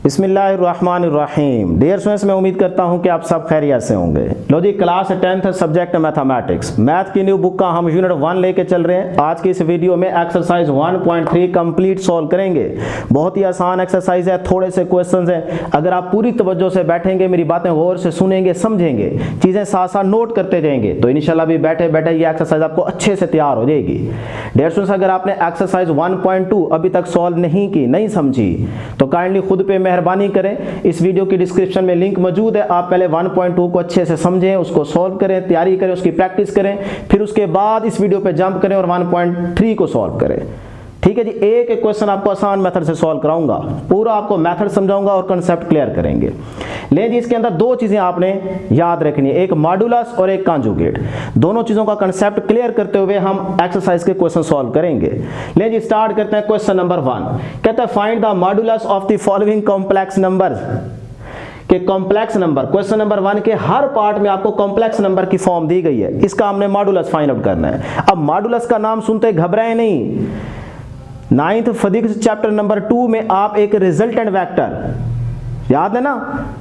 बिस्मिल्लाहिर्रहमानिर्रहीम। Dear students, मैं उम्मीद करता हूं कि आप सब खैरियत से होंगे। लो जी, class 10th subject mathematics, math की न्यू बुक का हम यूनिट 1 लेके चल रहे हैं। आज की इस वीडियो में एक्सरसाइज 1.3 कंप्लीट सॉल्व करेंगे। बहुत ही आसान एक्सरसाइज है, थोड़े से क्वेश्चंस हैं। अगर आप पूरी तवज्जो से बैठेंगे, मेरी बातें गौर से सुनेंगे, समझेंगे, चीजें साथ साथ नोट करते जाएंगे, तो इंशाल्लाह भी बैठे बैठे ये एक्सरसाइज आपको अच्छे से तैयार हो जाएगी। डियर स्टूडेंट्स, अगर आपने एक्सरसाइज 1.2 अभी तक सॉल्व नहीं की, नहीं समझी, तो काइंडली खुद पे मेहरबानी करें। इस वीडियो की डिस्क्रिप्शन में लिंक मौजूद है। आप पहले 1.2 को अच्छे से समझें, उसको सॉल्व करें, तैयारी करें, उसकी प्रैक्टिस करें, फिर उसके बाद इस वीडियो पे जंप करें और 1.3 को सॉल्व करें। ठीक है जी, एक एक क्वेश्चन आपको आसान मेथड से सॉल्व कराऊंगा, पूरा आपको मेथड समझाऊंगा और कांसेप्ट क्लियर करेंगे। ले जी, इसके अंदर दो चीजें आपने याद रखनी है, एक मॉडुलस और एक कॉन्जुगेट। दोनों चीजों का कांसेप्ट क्लियर करते हुए हम एक्सरसाइज के क्वेश्चन सॉल्व करेंगे। ले जी, स्टार्ट करते हैं। क्वेश्चन नंबर 1 कहता है find the modulus of the following complex numbers. के कॉम्प्लेक्स नंबर, क्वेश्चन नंबर 1 के हर पार्ट में आपको कॉम्प्लेक्स नंबर की फॉर्म दी गई है, इसका हमने मॉडुलस फाइंड आउट करना है। अब मॉडुलस का नाम सुनते घबराए नहीं। 9th फिजिक्स चैप्टर नंबर 2 में आप एक रिजल्टेंट वेक्टर, याद है ना,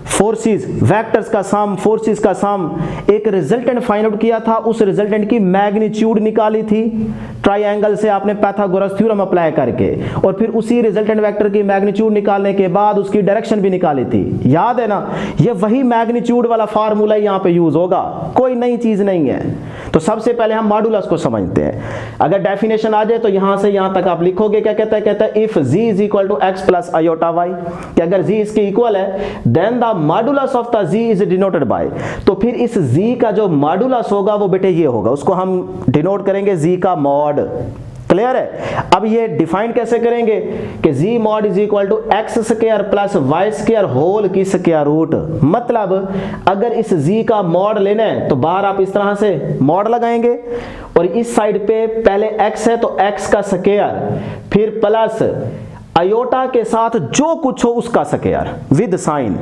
फोर्सेस, वेक्टर्स का सम, फोर्सेस का सम, एक रिजल्टेंट फाइंड आउट किया था। उस रिजल्टेंट की मैग्नीट्यूड निकाली थी ट्राइंगल से आपने पाइथागोरस थ्योरम अप्लाई करके, और फिर उसी रिजल्टेंट वेक्टर की मैग्नीट्यूड निकालने के बाद उसकी डायरेक्शन भी निकाली थी। याद है ना, ये वही मैग्नीट्यूड वाला फार्मूला यहां पे यूज होगा, कोई नई चीज नहीं है। तो सबसे पहले हम मॉडुलस को समझते हैं। अगर डेफिनेशन आ जाए तो यहां से यहां तक आप लिखोगे, क्या कहता है? कहता है if z is equal to x plus iota y, कि अगर z इसके इक्वल है then the modulus of the z is denoted by. तो फिर इस z का जो मॉडुलस होगा वो बेटे ये होगा, उसको हम डिनोट करेंगे z का मॉड। क्लियर है? अब ये डिफाइन कैसे करेंगे कि z mod is equal to x square plus y square whole की स्क्वायर रूट। मतलब अगर इस z का मॉड लेना है तो बाहर आप इस तरह से मॉड लगाएंगे, और इस साइड पे पहले x है तो x का स्क्वायर, फिर प्लस अयोटा के साथ जो कुछ हो उसका स्क्वायर विद साइन।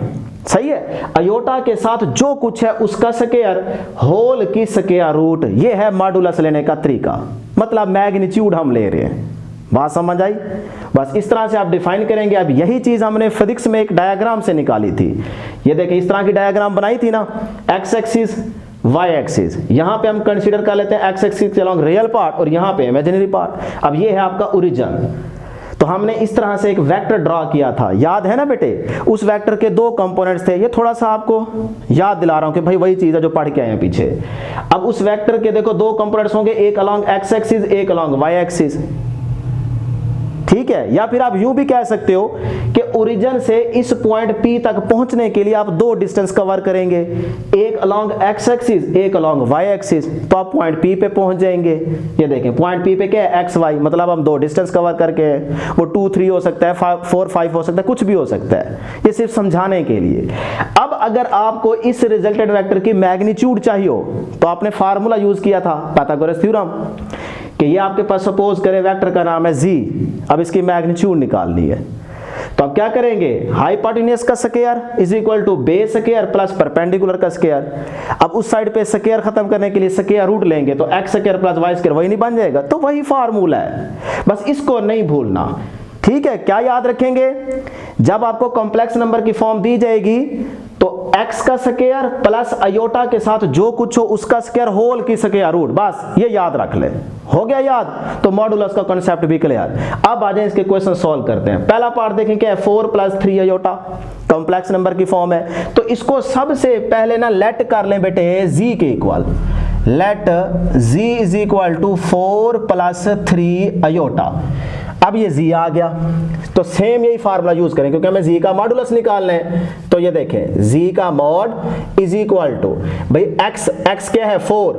सही है? अयोटा के साथ जो कुछ है उसका स्क्वायर होल की स्क्वायर रूट। ये है मॉडुलस लेने का तरीका, मतलब मैग्नीट्यूड हम ले रहे हैं। बात समझ आई? बस इस तरह से आप डिफाइन करेंगे। अब यही चीज हमने फिजिक्स में एक डायग्राम से निकाली थी। ये देखिए, इस तरह की डायग्राम बनाई थी ना, एक्स एक्सिस y एक्सिस। यहां पे हम कंसीडर कर लेते हैं एक्स एक्सिस के अलोंग रियल पार्ट और यहां पे इमेजिनरी पार्ट। अब ये है आपका ओरिजिन। तो हमने इस तरह से एक वेक्टर ड्रॉ किया था, याद है ना बेटे? उस वेक्टर के दो कंपोनेंट्स थे। ये थोड़ा सा आपको याद दिला रहा हूं कि भाई वही चीज है जो पढ़ के आए हैं पीछे। अब उस वेक्टर के देखो दो कंपोनेंट्स होंगे, एक अलोंग एक्स एक्सिस, एक अलोंग वाई एक्सिस। ठीक है? या फिर आप यूं भी कह सकते हो कि ओरिजिन से इस पॉइंट P तक पहुंचने के लिए आप दो डिस्टेंस कवर करेंगे, एक अलोंग x एक्सिस, एक अलोंग y एक्सिस, तो आप पॉइंट P पे पहुंच जाएंगे। ये देखें, पॉइंट P पे क्या है? x y, मतलब हम दो डिस्टेंस कवर करके, वो 2 3 हो सकता है, 4 5 हो सकता है, कुछ भी हो सकता है। ये सिर्फ समझाने के लिए। अब अगर आपको इस रिजल्टेंट वेक्टर की मैग्नीट्यूड चाहिए हो तो आपने फार्मूला यूज किया था पाइथागोरस थ्योरम, कि ये आपके पास सपोज करें वेक्टर का नाम है z। अब इसकी मैग्नीट्यूड निकालनी है, तो अब क्या करेंगे? हाइपोटेन्यूज का square is equal to base square plus perpendicular का स्क्वायर। अब उस साइड पे स्क्वायर खत्म करने के लिए स्क्वायर रूट लेंगे, तो x square plus y square वही नहीं बन जाएगा? तो वही फार्मूला है, बस इसको नहीं भूलना। ठीक है? क्या याद रखेंगे? जब आपको कॉम्प्लेक्स नंबर की फॉर्म दी जाएगी तो x का स्क्वायर प्लस अयोटा के साथ जो कुछ हो उसका स्क्वायर होल की स्क्वायर रूट, बस ये याद रख ले। हो गया याद? तो मॉडुलस का कांसेप्ट भी क्लियर। अब आ जाए इसके क्वेश्चन सॉल्व करते हैं। पहला पार्ट देखें, क्या है? 4 प्लस 3 अयोटा, कॉम्प्लेक्स नंबर की फॉर्म है। तो इसको सबसे पहले ना लेट कर लें बेटे z के equal. Let z is equal to 4 plus 3 iota. अब ये z आ गया, तो सेम यही फार्मूला यूज करें क्योंकि हमें z का मॉडुलस निकालना है। तो ये देखें, z का मॉड इज इक्वल टू, भाई x क्या है? 4,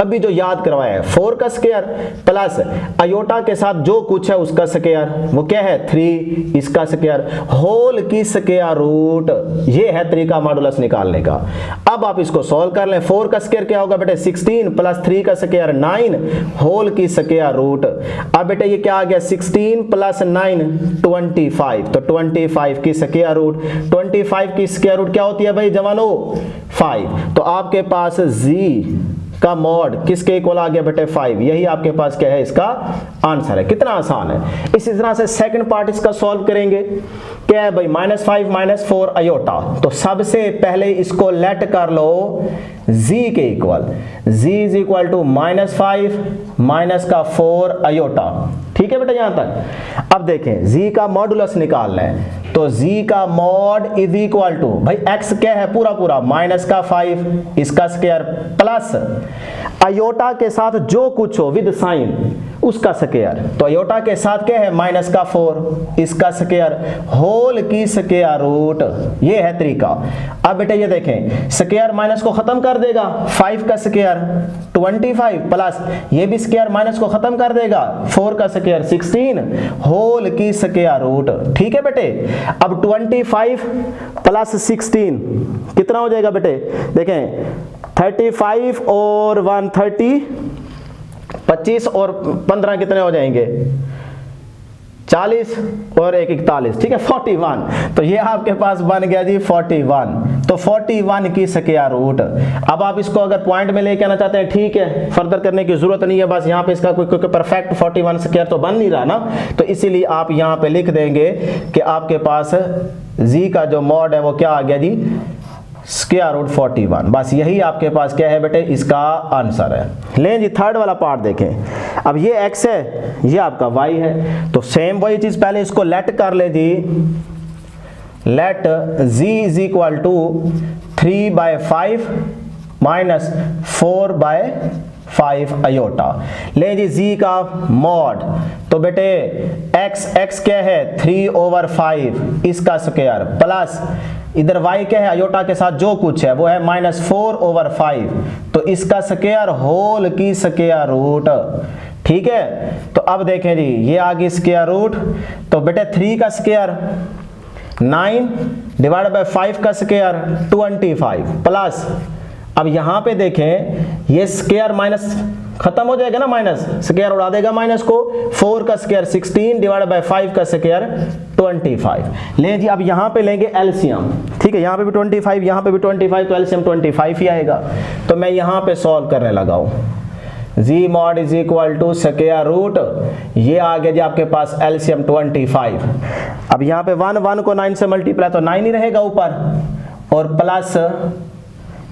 अभी जो याद करवाया है 4 का स्क्वायर प्लस अयोटा के साथ जो कुछ है उसका स्क्वायर, वो क्या है? 3, इसका स्क्वायर होल की स्क्वायर रूट। ये है तरीका मॉडुलस निकालने का। अब आप इसको सॉल्व कर लें। 4 का स्क्वायर क्या होगा बेटे? 16 प्लस 3 का स्क्वायर 9 होल की स्क्वायर रूट। अब बेटे ये क्या आ गया? 16 प्लस 9 25, तो 25 की स्क्वायर रूट। 25 की स्क्वायर रूट क्या होती है भाई जवानों? 5। तो आपके पास z का मॉड किसके इक्वल आ गया बेटे 5। यही आपके पास क्या है इसका आंसर है। कितना आसान है। इसी तरह से सेकंड पार्ट इसका सॉल्व करेंगे। क्या है भाई -5 -4 अयोटा। तो सबसे पहले इसको लेट कर लो z के equal. z is equal to -5 minus का 4 अयोटा। ठीक है बेटा यहां तक। अब देखें z का मॉडुलस निकालना है तो z का मॉड इज इक्वल टू भाई x क्या है पूरा पूरा -5 इसका स्क्वायर प्लस अयोटा के साथ जो कुछ हो विद साइन उसका स्क्वायर। तो अयोटा के साथ क्या है -4 इसका स्क्वायर होल की स्क्वायर रूट। ये है तरीका। अब बेटा ये देखें स्क्वायर माइनस को खत्म कर देगा 5 का स्क्वायर 25 प्लस ये भी स्क्वायर माइनस को खत्म कर देगा 4 का स्क्वायर 16 होल की स्क्वायर रूट। ठीक है बेटे। अब 25 प्लस 16 कितना हो जाएगा बेटे देखें 35 और 130 25 और 15 कितने हो जाएंगे 40 और 1 41। ठीक है 41। तो ये आपके पास बन गया जी 41। तो 41 की स्क्वायर रूट। अब आप इसको अगर पॉइंट में लेके आना चाहते हैं ठीक है फर्दर करने की जरूरत नहीं है। बस यहाँ पे इसका कोई परफेक्ट 41 स्क्वायर तो बन नहीं रहा ना। तो इसीलिए आप यहाँ पे लिख देंगे कि आपके पास z का जो मॉड है वो क्या आ गया जी स्क्वायर रूट 41। बस यही आपके पास क्या है बेटे इसका आंसर है। लें जी थर्ड वाला पार्ट देखें। अब ये x है ये आपका y है। तो सेम वही चीज पहले इसको लेट कर ले जी। Let z is equal to 3/5 minus 4/5 iota. ले जी z का मॉड। तो बेटे x क्या है 3/5 इसका स्क्वायर प्लस इधर y क्या है अयोटा के साथ जो कुछ है वो है -4/5 तो इसका स्क्वायर होल की स्क्वायर रूट। ठीक है। तो अब देखें जी ये आ गई स्क्वायर रूट। तो बेटे 3 का स्क्वायर 9 डिवाइड बाय 5 का स्क्वायर 25 प्लस अब यहां पे देखें ये स्क्वायर माइनस खत्म हो जाएगा ना माइनस स्क्वायर उड़ा देगा माइनस को 4 का स्क्वायर 16 डिवाइड बाय 5 का स्क्वायर 25। ले जी अब यहां पे लेंगे एलसीएम। ठीक है यहां पे भी 25 यहां पे भी 25 तो एलसीएम 25 ही आएगा। तो मैं यहां पे सॉल्व करने लगा हूं। z mod is equal to square root ये आ गया जी आपके पास एलसीएम 25। अब यहां पे 1 को 9 से मल्टीप्लाई तो 9 ही रहेगा ऊपर और प्लस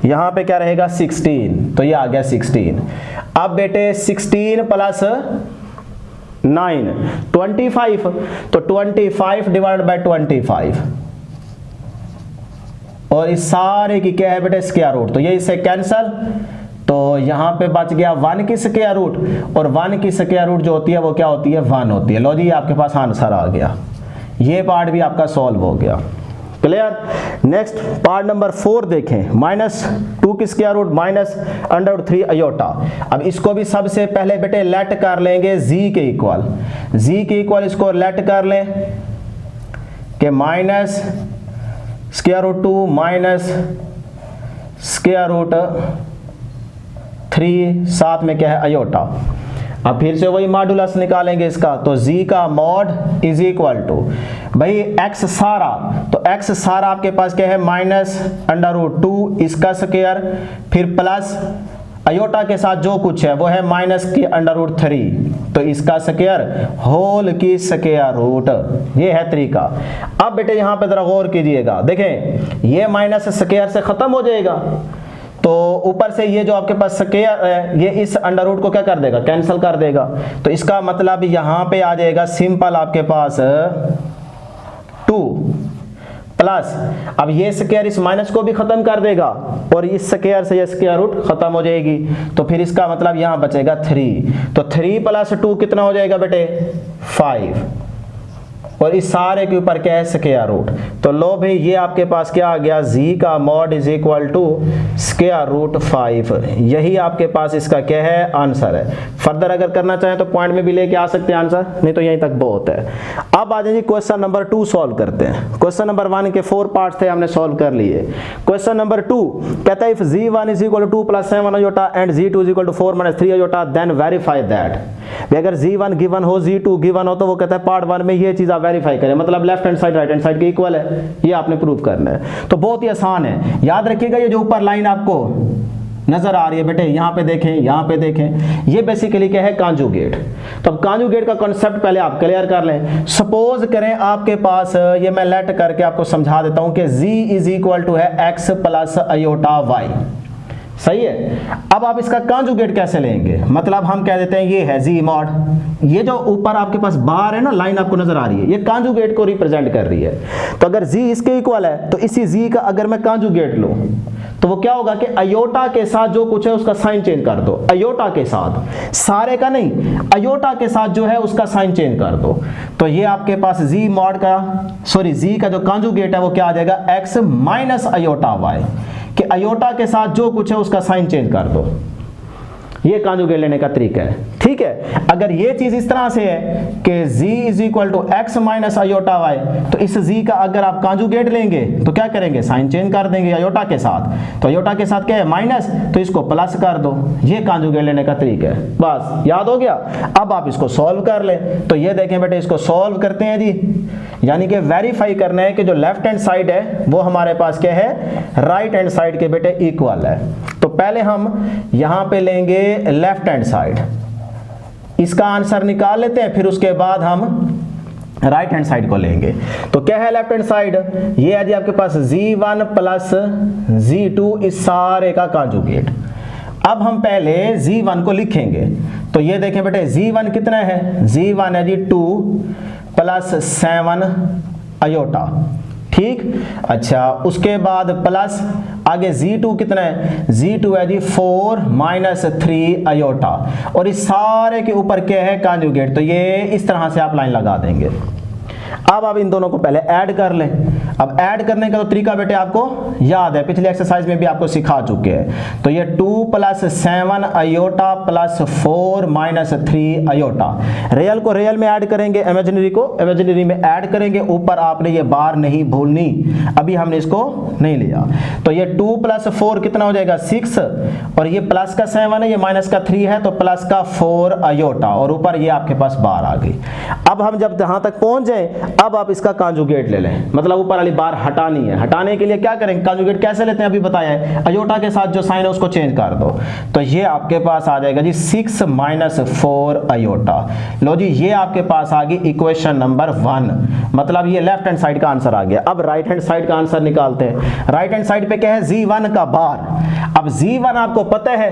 यहां पे क्या रहेगा 16 तो ये आ गया 16। अब बेटे 16 प्लस 9 25 तो 25 डिवाइड बाय 25 और इस सारे की क्या है बेटे स्क्वायर रूट। तो ये इससे कैंसल तो यहां पे बच गया 1 की स्क्वायर रूट और 1 की स्क्वायर रूट जो होती है वो क्या होती है 1 होती है। लो जी आपके पास आंसर आ गया। ये पार्ट भी आपका सॉल्व हो गया। क्लियर। नेक्स्ट पार्ट नंबर 4 देखें। -2 की स्क्वायर रूट -√3 अयोटा। अब इसको भी सबसे पहले बेटे लेट कर लेंगे z के इक्वल। z के इक्वल इसको लेट कर लें कि -√2 -√3 साथ में क्या है अयोटा। अब फिर से वही मॉडुलस निकालेंगे इसका। तो z का मॉड इज इक्वल टू भाई x सारा तो x सारा आपके पास क्या है -√2 इसका स्क्वायर फिर प्लस अयोटा के साथ जो कुछ है वो है -√3 तो इसका स्क्वायर होल की स्क्वायर रूट। ये है तरीका। अब बेटे यहां पे जरा गौर कीजिएगा देखें ये माइनस स्क्वायर से खत्म हो जाएगा तो ऊपर से ये जो आपके पास स्क्वायर है ये इस अंडर रूट को क्या कर देगा कैंसिल कर देगा। तो इसका मतलब यहां पे आ जाएगा सिंपल आपके पास 2 प्लस अब ये स्क्वायर इस माइनस को भी खत्म कर देगा और इस स्क्वायर से ये स्क्वायर रूट खत्म हो जाएगी। तो फिर इसका मतलब यहां बचेगा 3 तो 3 + 2 कितना हो जाएगा बेटे 5 और इस सारे के ऊपर क्या है स्क्वायर रूट। तो लो भाई ये आपके पास क्या आ गया z का mod is equal to square root 5। यही आपके पास इसका क्या है आंसर है। फर्दर अगर करना चाहें तो पॉइंट में भी लेके आ सकते हैं आंसर नहीं तो यहीं तक बहुत है। अब आ जाइए क्वेश्चन नंबर 2 सॉल्व करते हैं। क्वेश्चन नंबर 1 के 4 पार्ट थे हमने सॉल्व कर लिए। क्वेश्चन नंबर 2 कहता है if z1 is equal to 2 + 7 iota and z2 is equal to 4 - 3 iota then verify that. अगर z1 गिवन हो z2 गिवन हो तो वो कहता है पार्ट 1 में ये चीज आप वेरीफाई करें मतलब left hand side right hand side के इक्वल है ये आपने प्रूव करना है। तो बहुत ही आसान है। याद रखिएगा ये जो ऊपर लाइन आपको नजर आ रही है बेटे, यहाँ पे देखें, यहाँ पे देखें, ये बेसिकली क्या है, कांजुगेट। तो अब कांजुगेट का कॉन्सेप्ट पहले आप क्लियर कर लें। सपोज करें आपके पास, ये मैं लेट करके आपको समझा देता हूं कि z इज इक्वल टू है x प्लस अयोटा y, सही है। अब आप इसका कांजुगेट कैसे लेंगे, मतलब हम कह देते हैं ये है z मॉड, ये जो ऊपर आपके पास बार है ना, लाइन आपको नजर आ रही है, ये कांजुगेट को रिप्रेजेंट कर रही है। तो अगर z इसके इक्वल है तो इसी z का अगर मैं कांजुगेट लूं तो वो क्या होगा कि अयोटा के साथ जो कुछ है उसका साइन चेंज कर दो, अयोटा के साथ, सारे का नहीं, अयोटा के साथ जो है उसका साइन चेंज कर दो। तो ये आपके पास z मॉड का, सॉरी z का जो कांजुगेट है वो क्या आ जाएगा, x माइनस अयोटा y, कि अयोटा के साथ जो कुछ है उसका साइन चेंज कर दो। ये कांजुगेट लेने का तरीका है, ठीक है। अगर ये चीज इस तरह से है कि z is equal to x minus iota y, तो इस z का अगर आप कांजुगेट लेंगे तो क्या करेंगे, साइन चेंज कर देंगे अयोटा के साथ। तो अयोटा के साथ क्या है, माइनस, तो इसको प्लस कर दो। ये कांजुगेट लेने का तरीका है, बस याद हो गया। अब आप इसको सॉल्व कर लें। तो ये देखें बेटे, इसको सॉल्व करते हैं जी, यानी कि वेरीफाई करना है कि जो लेफ्ट हैंड साइड है वो हमारे पास क्या है, राइट हैंड साइड के बेटे इक्वल है। तो पहले हम यहां पे लेंगे लेफ्ट हैंड साइड, इसका आंसर निकाल लेते हैं, फिर उसके बाद हम राइट हैंड साइड को लेंगे। तो क्या है लेफ्ट हैंड साइड, ये है जी आपके पास z1 प्लस z2 इस सारे का कांजुगेट। अब हम पहले z1 को लिखेंगे। तो ये देखें बेटे, z1 कितना है, z1 है जी 2 प्लस 7 अयोटा, ठीक। अच्छा, उसके बाद प्लस आगे z2 कितना है, z2 है जी 4 माइनस 3 अयोटा, और इस सारे के ऊपर क्या है, कांजुगेट। तो ये इस तरह से आप लाइन लगा देंगे। अब आप इन दोनों को पहले ऐड कर लें। अब ऐड करने का तो तरीका बेटे आपको याद है, पिछली एक्सरसाइज में भी आपको सिखा चुके हैं। तो ये 2 plus 7 iota plus 4 minus 3 iota, real को रियल में ऐड करेंगे, इमेजिनरी को इमेजिनरी में ऐड करेंगे। ऊपर आपने ये बार नहीं भूलनी, अभी हमने इसको नहीं लिया। तो ये 2 प्लस 4 कितना हो जाएगा, 6, और ये प्लस का 7 है, ये माइनस का 3 है, तो प्लस का 4 अयोटा, और ऊपर ये आपके पास बार आ गई। अब हम जब यहां तक पहुंच जाए, अब आप इसका कांजुगेट ले लें, मतलब ऊपर वाली बार हटानी है। हटाने के लिए क्या करेंगे, कांजुगेट कैसे लेते हैं अभी बताया है, अयोटा के साथ जो साइन है उसको चेंज कर दो। तो ये आपके पास आ जाएगा जी 6 माइनस 4 अयोटा। लो जी, ये आपके पास आ गई इक्वेशन नंबर 1, मतलब ये लेफ्ट हैंड साइड का आंसर आ गया। अब राइट हैंड साइड का आंसर निकालते हैं। राइट हैंड साइड पे क्या है, z1 का बार। अब z1 आपको पता है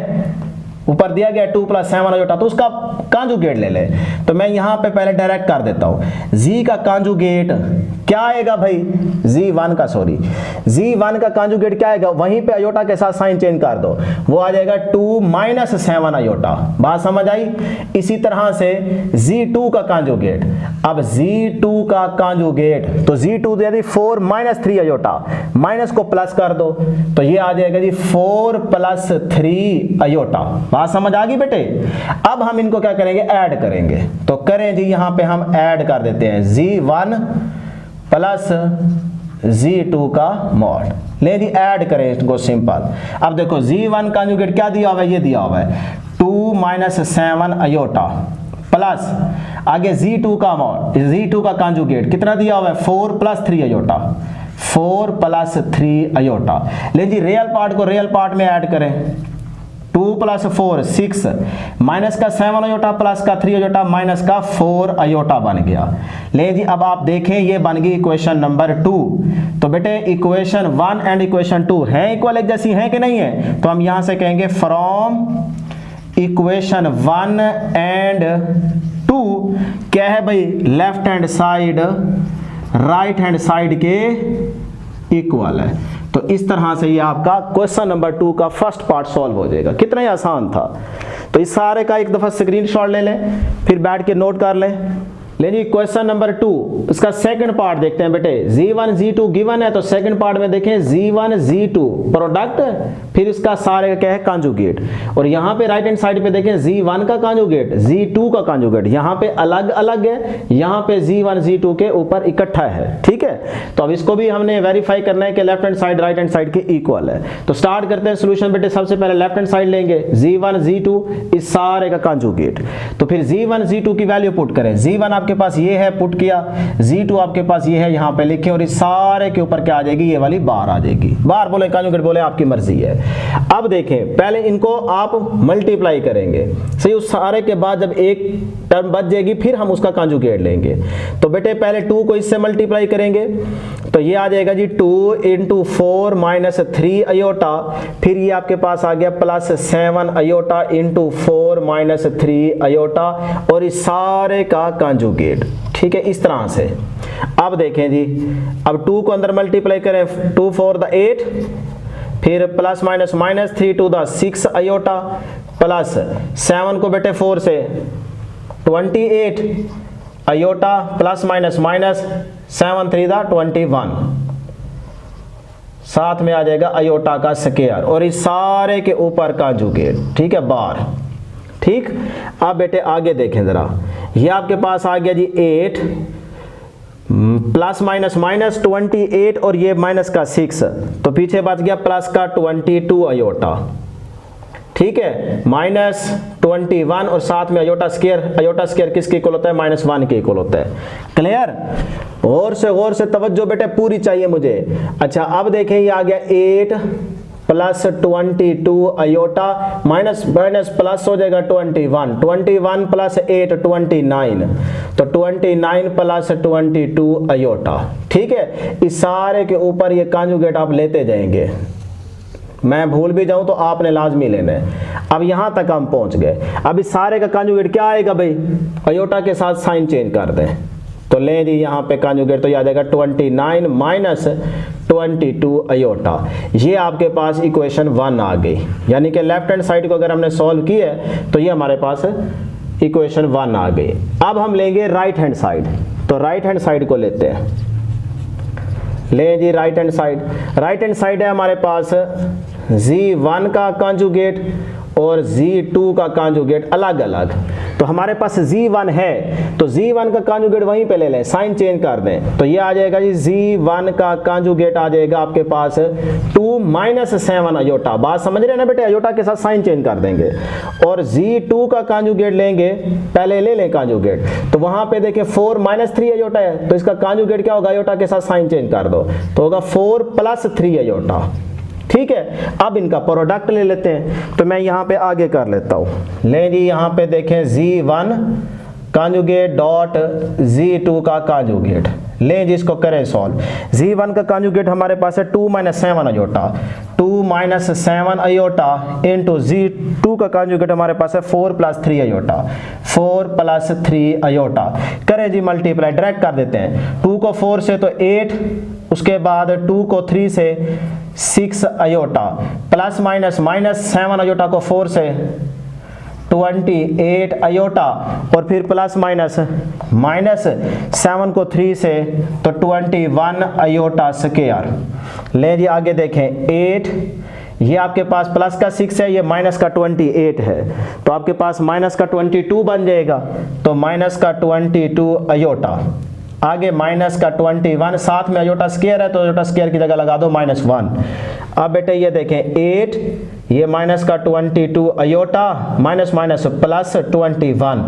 ऊपर दिया गया 2 प्लस 7 अयोटा, तो उसका कांजुगेट ले ले। तो मैं यहां पे पहले डायरेक्ट कर देता हूं, z का कांजुगेट क्या आएगा भाई, z1 का कांजुगेट क्या आएगा, वहीं पे अयोटा के साथ साइन चेंज कर दो, वो आ जाएगा 2 माइनस 7 अयोटा। बात समझ आई। इसी तरह से z2 का कांजुगेट, अब z2 का कांजुगेट, तो z2 यानी 4 माइनस 3 अयोटा, माइनस को प्लस कर दो, तो ये आ जाएगा जी 4 प्लस 3 अयोटा। बात समझ आ गई बेटे। अब हम इनको क्या करेंगे, ऐड करेंगे। तो करें जी, यहां पे हम ऐड कर देते हैं z1 प्लस z2 का मॉड। ले जी ऐड करें इसको, सिंपल। अब देखो z1 कांजुगेट क्या दिया हुआ है, ये दिया हुआ है 2 माइनस 7 अयोटा, प्लस आगे z2 का मॉड, z2 का कांजुगेट कितना दिया हुआ है, 4 प्लस 3 अयोटा, 4 प्लस 3 अयोटा। ले जी रियल पार्ट को रियल पार्ट में ऐड करें, 2 प्लस 4 6, माइनस का 7 अयोटा प्लस का 3 अयोटा माइनस का 4 अयोटा बन गया। ले जी अब आप देखें ये बन गई इक्वेशन नंबर 2। तो बेटे इक्वेशन 1 एंड इक्वेशन 2 हैं इक्वल, एक जैसी हैं कि नहीं है। तो हम यहां से कहेंगे फ्रॉम इक्वेशन 1 एंड 2 क्या है भाई, left hand side right hand side के इक्वल है। तो इस तरह से ये आपका क्वेश्चन नंबर 2 का फर्स्ट पार्ट सॉल्व हो जाएगा। कितना ही आसान था। तो इस सारे का एक दफा स्क्रीनशॉट ले लें, फिर बैठ के नोट कर लें। लेकिन क्वेश्चन नंबर 2 इसका सेकंड पार्ट देखते हैं बेटे। z1 z2 गिवन है, तो सेकंड पार्ट में देखें z1 z2 प्रोडक्ट, फिर इसका सारे का क्या है, कांजुगेट। और यहाँ पे राइट हैंड साइड पे देखें z1 का कांजुगेट, z2 का कांजुगेट, यहाँ पे अलग अलग है, यहाँ पे z1 z2 के ऊपर इकट्ठा है। ठीक है, तो अब इसको भी हमने वेरीफाई करना है कि left hand side right hand side के इक्वल है। तो स्टार्ट करते हैं सोल्यूशन बेटे। सबसे पहले लेफ्ट हैंड साइड लेंगे, z1 z2 इस सारे का कांजुगेट। तो फिर z1 z2 की वैल्यू पुट करें। z1 आपके आपके पास ये है, पुट किया, Z2 आपके पास ये है, यहाँ पे लिखे, और इस सारे के ऊपर क्या आ जाएगी, ये वाली बार आ जाएगी। बार बोले कॉन्जुगेट बोले, आपकी मर्जी है। अब देखें, पहले इनको आप मल्टीप्लाई करेंगे, सही, उस सारे के बाद जब एक टर्म बच जाएगी फिर हम उसका कॉन्जुगेट लेंगे। तो बेटे पहले 2 को इससे मल्टीप्लाई करेंगे, तो ये आ जाएगा जी 2 × 4 - 3 अयोटा, फिर ये आपके पास आ गया +7 अयोटा × 4 - 3 अयोटा, और इस सारे का कॉन्जुगेट। ठीक है, इस तरह से। अब देखें जी, अब 2 को अंदर मल्टीप्लाई करें, 2 × 4 = 8, फिर +- 3 × 6 अयोटा, प्लस 7 को बेटे 4 से 28 अयोटा, +- 7 × 3 = 21, साथ में आ जाएगा अयोटा का स्क्वायर, और इस सारे के ऊपर कॉन्जुगेट। ठीक है, बार। ठीक, अब बेटे आगे देखें जरा, ये आपके पास आ गया जी 8 +- 28 और ये माइनस का 6, तो पीछे बच गया प्लस का 22 अयोटा। ठीक है, -21 और साथ में अयोटा स्क्वायर। अयोटा स्क्वायर किसके इक्वल होता है, -1 के इक्वल होता है। क्लियर? गौर से तवज्जो बेटे पूरी चाहिए मुझे। अच्छा, अब देखें, ये आ गया 8 + 22 अयोटा, माइनस प्लस हो जाएगा 21 + 8 29, तो 29 + 22 अयोटा। ठीक है, इस सारे के ऊपर ये कॉन्जुगेट आप लेते जाएंगे, मैं भूल भी जाऊं तो आपने लाजमी लेना है। अब यहां तक हम पहुंच गए। अब इस सारे का कॉन्जुगेट क्या आएगा भाई, अयोटा के साथ साइन चेंज कर दें, तो लें जी यहाँ पे कॉन्जुगेट, तो ये आ जाएगा 29 - 22 अयोटा। ये आपके पास इक्वेशन 1 आ गई, यानी कि लेफ्ट हैंड साइड को अगर हमने सॉल्व किया है तो ये हमारे पास इक्वेशन 1 आ गई। अब हम लेंगे राइट हैंड साइड, तो राइट हैंड साइड को लेते हैं। ले जी right hand side. Right hand side है हमारे पास Z1 का कॉन्जुगेट और Z2 का कॉन्जुगेट अलग अलग। तो हमारे पास Z1 है, तो Z1 का कॉन्जुगेट वहीं पे ले लें, साइन चेंज कर दें, तो ये आ जाएगा जी Z1 का कॉन्जुगेट आ जाएगा आपके पास 2 - 7 अयोटा। बात समझ रहे हैं ना बेटे, अयोटा के साथ साइन चेंज कर देंगे। और Z2 का कॉन्जुगेट लेंगे, पहले ले लें कॉन्जुगेट, तो वहां पे देखें 4 - 3 अयोटा है, तो इसका कॉन्जुगेट क्या होगा, अयोटा के साथ साइन चेंज कर दो, तो होगा 4 + 3 अयोटा। ठीक है, अब इनका प्रोडक्ट ले लेते हैं, तो मैं यहाँ पे आगे कर लेता हूँ। लें जी, यहाँ पे देखें Z1 कॉन्जुगेट डॉट Z2 का कॉन्जुगेट। लें जी, इसको करें सॉल्व। Z1 का कॉन्जुगेट हमारे पास है 2 - 7 अयोटा, 2 - 7 अयोटा इंटू Z2 का कॉन्जुगेट हमारे पास है 4 + 3 अयोटा, 4 + 3 अयोटा। करें जी मल्टीप्लाई, डायरेक्ट कर देते हैं। 2 को 4 से तो 8, उसके बाद 2 को 3 से 6 अयोटा, +- 7 अयोटा को 4 से 28 अयोटा, और फिर +- 7 को 3 से तो 21 अयोटा स्क्वायर। ले जी आगे देखें, 8, ये आपके पास प्लस का 6 है, ये माइनस का 28 है, तो आपके पास माइनस का 22 बन जाएगा, तो माइनस का 22 अयोटा। आगे माइनस का 21, साथ में अयोटा स्क्वायर है, तो अयोटा स्क्वायर की जगह लगा दो -1। अब बेटे ये देखें 8, ये माइनस का 22 अयोटा, माइनस प्लस 21,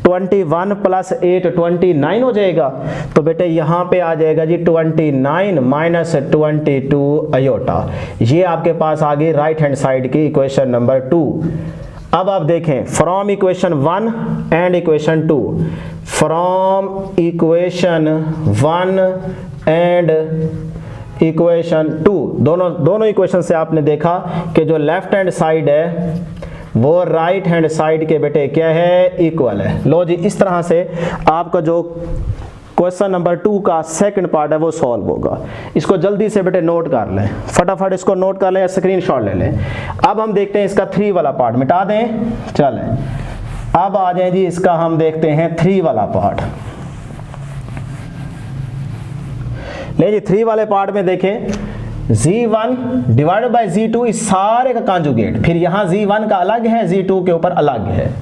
21 + 8 29 हो जाएगा। तो बेटे यहाँ पे आ जाएगा जी 29 - 22 अयोटा। ये आपके पास आ गई राइट हैंड साइड की इक्वेशन नंबर 2। अब आप देखें, from equation 1 and equation 2, from equation 1 and equation 2, दोनों इक्वेशन से आपने देखा कि जो लेफ्ट हैंड साइड है वो राइट हैंड साइड के बेटे क्या है, इक्वल है। लो जी, इस तरह से आपका जो क्वेश्चन नंबर 2 का सेकंड पार्ट है वो सॉल्व होगा। इसको जल्दी से बेटे नोट कर लें, फटाफट इसको नोट कर लें या स्क्रीनशॉट ले लें। अब हम देखते हैं इसका 3 वाला पार्ट, मिटा दें। चलें, अब आ जाए जी, इसका हम देखते हैं 3 वाला पार्ट। ले जी, 3 वाले पार्ट में देखें, Z1 डिवाइडेड बाय Z2 इस सारे का कॉन्जुगेट, फिर यहाँ Z1 का अलग है, Z2 के ऊपर अलग है।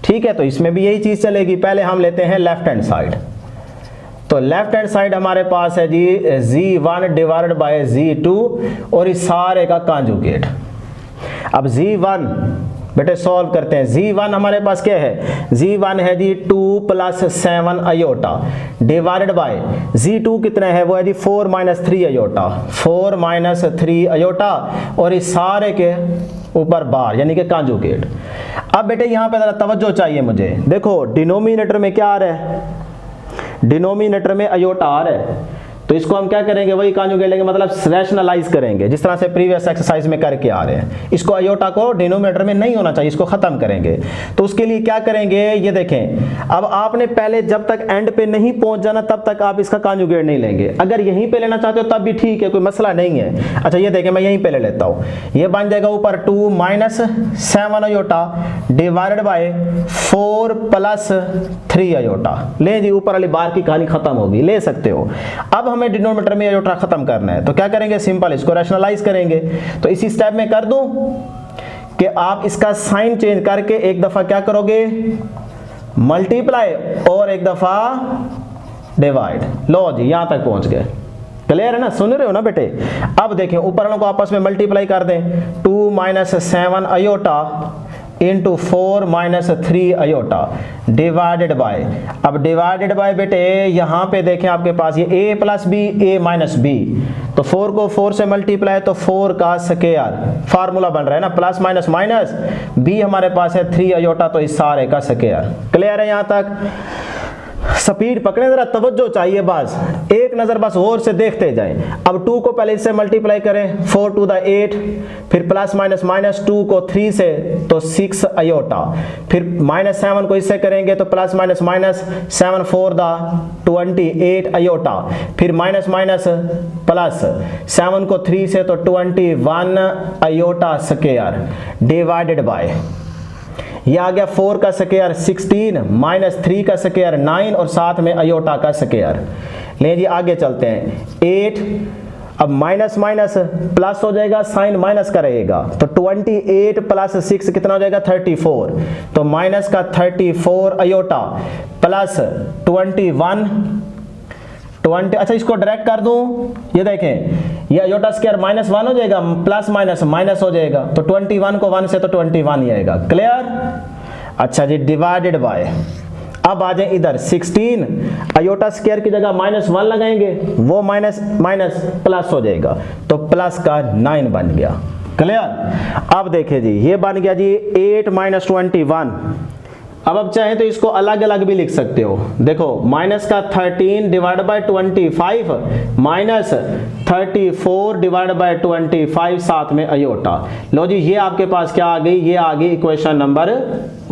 ठीक है, तो इसमें भी यही चीज चलेगी। पहले हम लेते हैं लेफ्ट हैंड साइड, तो लेफ्ट हैंड साइड हमारे पास है जी Z1 डिवाइडेड बाय Z2 और इस सारे का कॉन्जुगेट। अब Z1 बेटे सॉल्व करते हैं। z1 हमारे पास क्या है, z1 है जी 2 + 7 अयोटा डिवाइडेड बाय z2 कितना है, वो है जी 4 - 3 अयोटा, 4 - 3 अयोटा, और इस सारे के ऊपर बार यानी कि कांजुगेट। अब बेटे यहाँ पे जरा तवज्जो चाहिए मुझे, देखो डिनोमिनेटर में क्या आ रहा है, डिनोमिनेटर में अयोटा आ रहा है, तो इसको हम क्या करेंगे, वही कांजुगेट लेंगे, मतलब रैशनलाइज करेंगे जिस तरह से प्रीवियस एक्सरसाइज में करके आ रहे हैं। इसको अयोटा को डिनोमिनेटर में नहीं होना चाहिए, इसको खत्म करेंगे। तो उसके लिए क्या करेंगे, ये देखें, अब आपने पहले जब तक एंड पे नहीं पहुंच जाना तब तक आप इसका कांजुगेट नहीं लेंगे। अगर यहीं पे लेना चाहते हो तब भी ठीक है, कोई मसला नहीं है। अच्छा ये देखें, मैं यहीं पे ले लेता हूं, ये बन जाएगा ऊपर 2 - 7 अयोटा डिवाइडेड बाय 4 + 3 अयोटा। ले जी, ऊपर वाली बार की कहानी खत्म होगी, ले सकते हो। अब हमें डिनोमिनेटर में अयोटा खत्म करना है, तो क्या करेंगे, सिंपल इसको रैशनलाइज करेंगे। तो इसी स्टेप में कर दूं कि आप इसका साइन चेंज करके एक दफा क्या करोगे, मल्टीप्लाई, और एक दफा डिवाइड। लो जी, यहां तक पहुंच गए, क्लियर है ना, सुन रहे हो ना बेटे। अब देखें ऊपर वालों को आपस में मल्टीप्लाई कर दें, 2 - 7 iota into 4 - 3 iota divided by, अब डिवाइडेड बाय बेटे यहाँ पे देखें आपके पास ये a + b a - b, तो 4 को 4 से मल्टीप्लाई तो 4 का स्क्वायर, फार्मूला बन रहा है ना, प्लस माइनस माइनस, b हमारे पास है 3 अयोटा, तो इस सारे का स्क्वायर। क्लियर है यहाँ तक, स्पीड पकड़े, जरा तवज्जो चाहिए, बस एक नजर बस और से देखते जाएं। अब 2 को पहले इससे मल्टीप्लाई करें, 4 × 8, फिर प्लस माइनस माइनस 2 को 3 से तो 6 अयोटा, फिर -7 को इससे करेंगे तो प्लस माइनस माइनस 7 × 4 = 28 अयोटा, फिर माइनस माइनस प्लस 7 को 3 से तो 21 अयोटा स्क्वायर डिवाइडेड बाय, ये आ गया 4 का स्क्वायर 16 - 3 का स्क्वायर 9 और साथ में अयोटा का स्क्वायर। ले जी आगे चलते हैं, 8, अब माइनस माइनस प्लस हो जाएगा, साइन माइनस का रहेगा, तो 28 + 6 कितना हो जाएगा, 34, तो माइनस का 34 अयोटा प्लस 21 20, अच्छा इसको डायरेक्ट कर दूं, ये देखें, ये अयोटा स्क्वायर -1 हो जाएगा, प्लस माइनस माइनस हो जाएगा, तो 21 को 1 से तो 21 ही आएगा। क्लियर, अच्छा जी, डिवाइडेड बाय, अब आ जाए इधर 16 अयोटा स्क्वायर की जगह -1 लगाएंगे, वो माइनस माइनस प्लस हो जाएगा, तो प्लस का 9 बन गया। क्लियर, अब देखिए जी, ये बन गया जी 8 - 21। अब चाहें तो इसको अलग अलग भी लिख सकते हो, देखो माइनस का 13 divide by 25 minus 34 divide by 25 साथ में अयोटा। लो जी, ये आपके पास क्या आ गई, ये आ गई इक्वेशन नंबर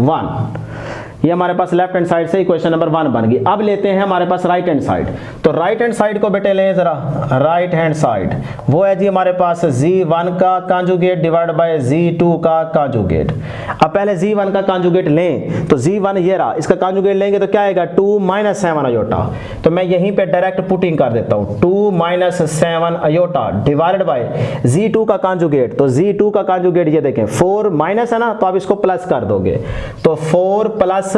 1। ये हमारे पास लेफ्ट हैंड साइड से इक्वेशन नंबर 1 बन गई। अब लेते हैं हमारे पास राइट हैंड साइड, तो राइट हैंड साइड को बेटे लें जरा, राइट हैंड साइड वो है जी हमारे पास z1 का कांजुगेट डिवाइड बाय z2 का कांजुगेट। अब पहले z1 का कांजुगेट लें, तो z1 ये रहा, इसका कांजुगेट लेंगे तो क्या आएगा, 2 - 7 अयोटा, तो मैं यहीं पे डायरेक्ट पुटिंग कर देता हूं, 2 - 7 अयोटा डिवाइडेड बाय z2 का कांजुगेट, तो z2 का कांजुगेट ये देखें 4 माइनस है ना, तो आप इसको प्लस कर दोगे, तो 4 +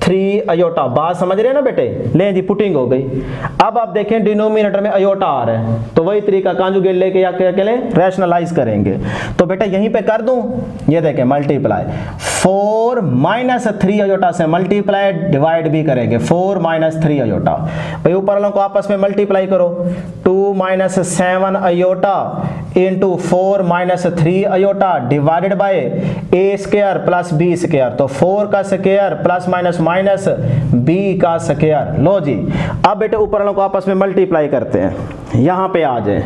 3 अयोटा। बात समझ रहे हैं ना बेटे, लें जी पुटिंग हो गई। अब आप देखें डिनोमिनेटर में अयोटा आ रहा है, तो वही तरीका कांजुगेट लेके या क्या लें, रैशनलाइज करेंगे। तो बेटा यहीं पे कर दूं, ये देखें मल्टीप्लाई, 4 - 3 अयोटा से मल्टीप्लाई, डिवाइड भी करेंगे, 4 - 3 अयोटा, भाई ऊपर वालों को आपस में मल्टीप्लाई करो, 2 - 7 iota into 4 - 3 iota divided by a square plus b square, तो 4 का square plus minus minus b का स्क्वायर। लो जी, अब बेटे ऊपर वालों को आपस में मल्टीप्लाई करते हैं, यहां पे आ जाए,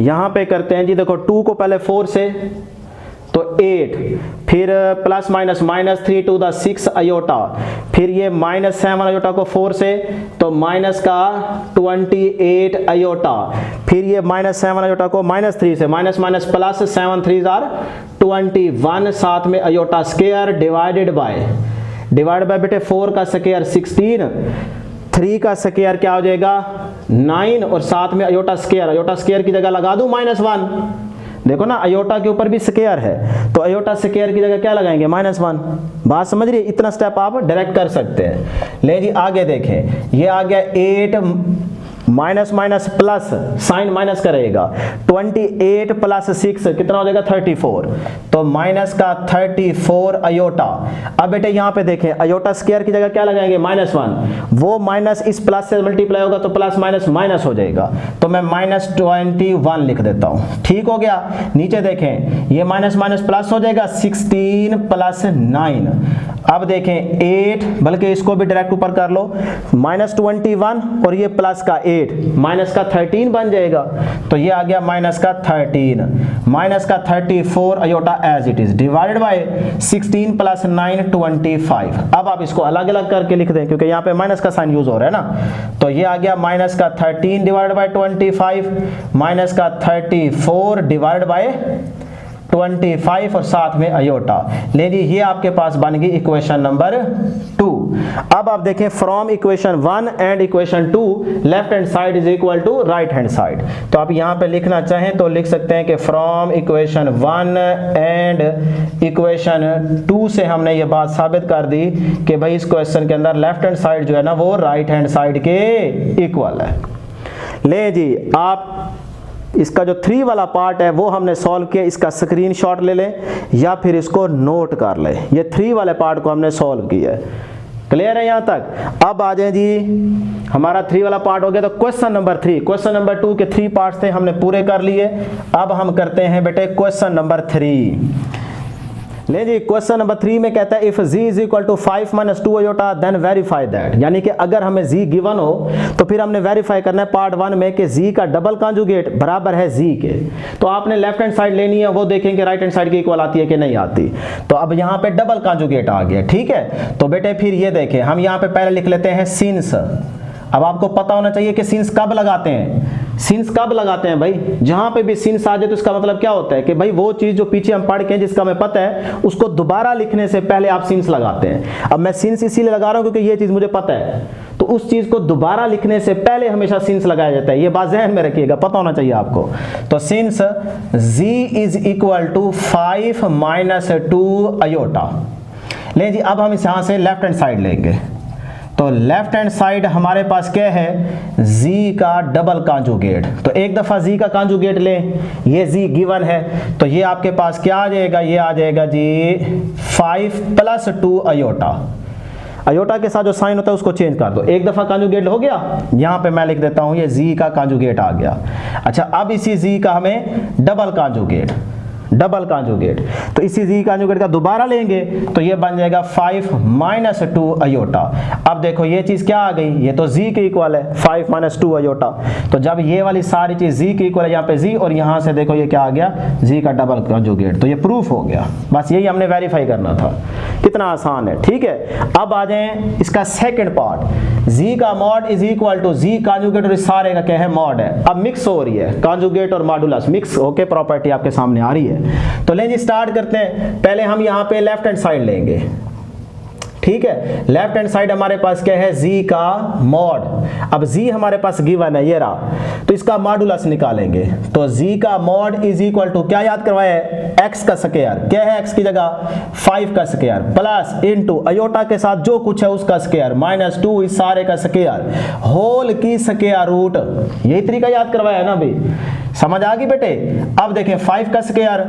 यहां पे करते हैं जी, देखो 2 को पहले 4 से तो 8, फिर प्लस माइनस माइनस 3 × 6 अयोटा, फिर ये -7 अयोटा को 4 से तो माइनस का 28 अयोटा, फिर ये -7 अयोटा को -3 से माइनस माइनस प्लस 7 × 3 = 21 साथ में अयोटा स्क्वायर डिवाइडेड बाय बेटे 4 का स्क्वायर 16, 3 का स्क्वायर क्या हो जाएगा 9 और साथ में अयोटा स्क्वायर की जगह लगा दूं -1, देखो ना अयोटा के ऊपर भी स्क्वायर है, तो अयोटा स्क्वायर की जगह क्या लगाएंगे -1। बात समझ रही है, इतना स्टेप आप डायरेक्ट कर सकते हैं। ले जी आगे देखें, ये आ गया 8 minus minus plus, sign minus करेगा, 28 प्लस 6 कितना हो जाएगा 34, तो माइनस का 34 अयोटा। अब बेटे यहाँ पे देखें अयोटा स्क्वायर की जगह क्या लगाएंगे -1, वो माइनस इस प्लस से मल्टीप्लाई होगा तो प्लस माइनस माइनस हो जाएगा, तो मैं -21 लिख देता हूँ। ठीक हो गया। नीचे देखें ये माइनस माइनस प्लस हो जाएगा, 16 प्लस 9, अब देखें 8, बल्कि इसको भी डायरेक्ट ऊपर कर लो, -21 और ये प्लस का 8, माइनस का 13 बन जाएगा, तो ये आ गया माइनस का 13, माइनस का 34 iota as it is divided by 16 plus 9 25। अब आप इसको अलग अलग करके लिख दें क्योंकि यहाँ पे माइनस का साइन यूज हो रहा है ना, तो ये आ गया माइनस का 13 डिवाइडेड बाय 25, माइनस का 34 डिवाइडेड बाय 25 और साथ में अयोटा। ले जी ये आपके पास बन गई इक्वेशन नंबर 2। अब आप देखें from equation 1 and equation 2 left hand side is equal to right hand side, तो आप यहां पे लिखना चाहें तो लिख सकते हैं कि फ्रॉम इक्वेशन 1 एंड इक्वेशन 2 से हमने ये बात साबित कर दी कि भाई इस क्वेश्चन के अंदर लेफ्ट हैंड साइड जो है ना वो राइट हैंड साइड के इक्वल है। ले जी आप इसका जो 3 वाला पार्ट है वो हमने सॉल्व किया, इसका स्क्रीनशॉट ले लें या फिर इसको नोट कर लें, ये 3 वाले पार्ट को हमने सॉल्व किया है। क्लियर है यहाँ तक। अब आ जाए जी हमारा 3 वाला पार्ट हो गया, तो क्वेश्चन नंबर 3, क्वेश्चन नंबर 2 के 3 पार्ट्स थे हमने पूरे कर लिए। अब हम करते हैं बेटे क्वेश्चन नंबर 3। ले जी क्वेश्चन नंबर 3 में कहता है if z is equal to 5 minus 2 iota then verify that, यानी कि अगर हमें z गिवन हो तो फिर हमने वेरीफाई करना है पार्ट 1 में कि z का डबल कॉन्जुगेट बराबर है z के। तो आपने लेफ्ट हैंड साइड लेनी है, वो देखेंगे राइट हैंड साइड के इक्वल आती है कि नहीं आती। तो अब यहाँ पे डबल कॉन्जुगेट आ गया, ठीक है। तो बेटे फिर ये देखें हम यहाँ पे पहले लिख लेते हैं सिंस। अब आपको पता होना चाहिए कि सिंस कब लगाते हैं, सिंस कब लगाते हैं भाई, जहां पे भी सिंस आ जाए तो इसका मतलब क्या होता है कि भाई वो चीज जो पीछे हम पढ़ के जिसका हमें पता है उसको दोबारा लिखने से पहले आप सिंस लगाते हैं। अब मैं सिंस इसीलिए लगा रहा हूं क्योंकि ये चीज मुझे पता है, तो उस चीज को दोबारा लिखने से पहले हमेशा सिंस लगाया जाता है, ये बात ज़हन में रखिएगा, पता होना चाहिए आपको। तो since z is equal to 5 minus 2 iota. ले जी अब हम इस यहां से लेफ्ट हैंड साइड लेंगे, तो लेफ्ट हैंड साइड हमारे पास क्या है z का डबल कॉन्जुगेट, तो एक दफा z का कॉन्जुगेट लें, ये z गिवन है, तो ये आपके पास क्या आ जाएगा, ये आ जाएगा जी 5 प्लस 2 अयोटा। अयोटा के साथ जो साइन होता है उसको चेंज कर दो, एक दफा कॉन्जुगेट हो गया, यहां पे मैं लिख देता हूं ये z का कॉन्जुगेट आ गया। अच्छा अब इसी z का हमें डबल कॉन्जुगेट, डबल कॉन्जुगेट, तो इसी z कॉन्जुगेट का दोबारा लेंगे तो ये बन जाएगा 5 माइनस 2 अयोटा। अब देखो ये चीज क्या आ गई, ये तो z के इक्वल है 5 माइनस 2 अयोटा, तो जब ये वाली सारी चीज z के इक्वल है, यहाँ पे z और यहाँ से देखो ये क्या आ गया z का डबल कॉन्जुगेट, तो ये प्रूफ हो गया। बस यही हमने वेरीफाई करना था, कितना आसान है, ठीक है। अब आ जाए इसका सेकंड पार्ट, z का mod is equal to z conjugate और इस सारे का क्या है मॉड है। अब मिक्स हो रही है कॉन्जुगेट और मॉडुलस मिक्स होके प्रॉपर्टी आपके सामने आ रही है। तो लें जी स्टार्ट करते हैं, पहले हम यहां पे लेफ्ट हैंड साइड लेंगे, ठीक है। लेफ्ट हैंड साइड हमारे पास क्या है z का मॉड, अब z हमारे पास गिवन है ये रहा, तो इसका मॉडुलस निकालेंगे, तो z का मॉड इज इक्वल टू क्या याद करवाया है x का स्क्वायर, क्या है x की जगह 5 का स्क्वायर प्लस इनटू अयोटा के साथ जो कुछ है उसका स्क्वायर माइनस 2 इस सारे का स्क्वायर होल की स्क्वायर रूट, यही तरीका याद करवाया है ना भाई, समझ आ गई बेटे। अब देखें 5 का स्क्वायर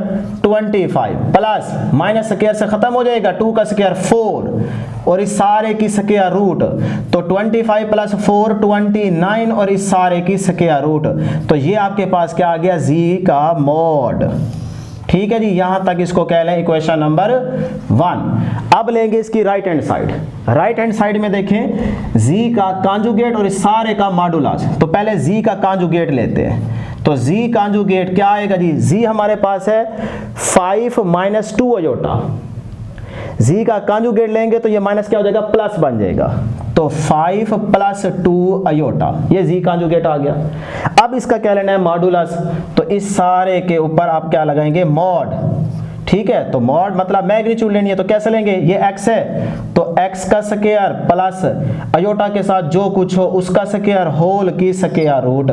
25 प्लस माइनस स्क्वायर से खत्म हो जाएगा 2 का स्क्वायर 4 और इस सारे की स्क्वायर रूट, तो 25 प्लस 4 29 और इस सारे की स्क्वायर रूट, तो ये आपके पास क्या आ गया z का मॉड, ठीक है जी। यहां तक इसको कह लें इक्वेशन नंबर 1। अब लेंगे इसकी right hand side, right hand side में देखें z का कॉन्जुगेट और इस सारे का मॉडुलस, तो पहले z का कॉन्जुगेट लेते हैं, तो z कॉन्जुगेट क्या आएगा जी, z हमारे पास है 5 माइनस 2 अयोटा, z का कॉन्जुगेट लेंगे तो ये माइनस क्या हो जाएगा प्लस बन जाएगा, तो 5 प्लस 2 अयोटा, ये z कॉन्जुगेट आ गया। अब इसका क्या लेना है मॉडुलस, तो इस सारे के ऊपर आप क्या लगाएंगे मॉड, ठीक है। तो मॉड मतलब मैग्नीट्यूड लेनी है, तो कैसे लेंगे, ये x है तो x का स्क्वायर प्लस अयोटा के साथ जो कुछ हो उसका स्क्वायर होल की स्क्वायर रूट।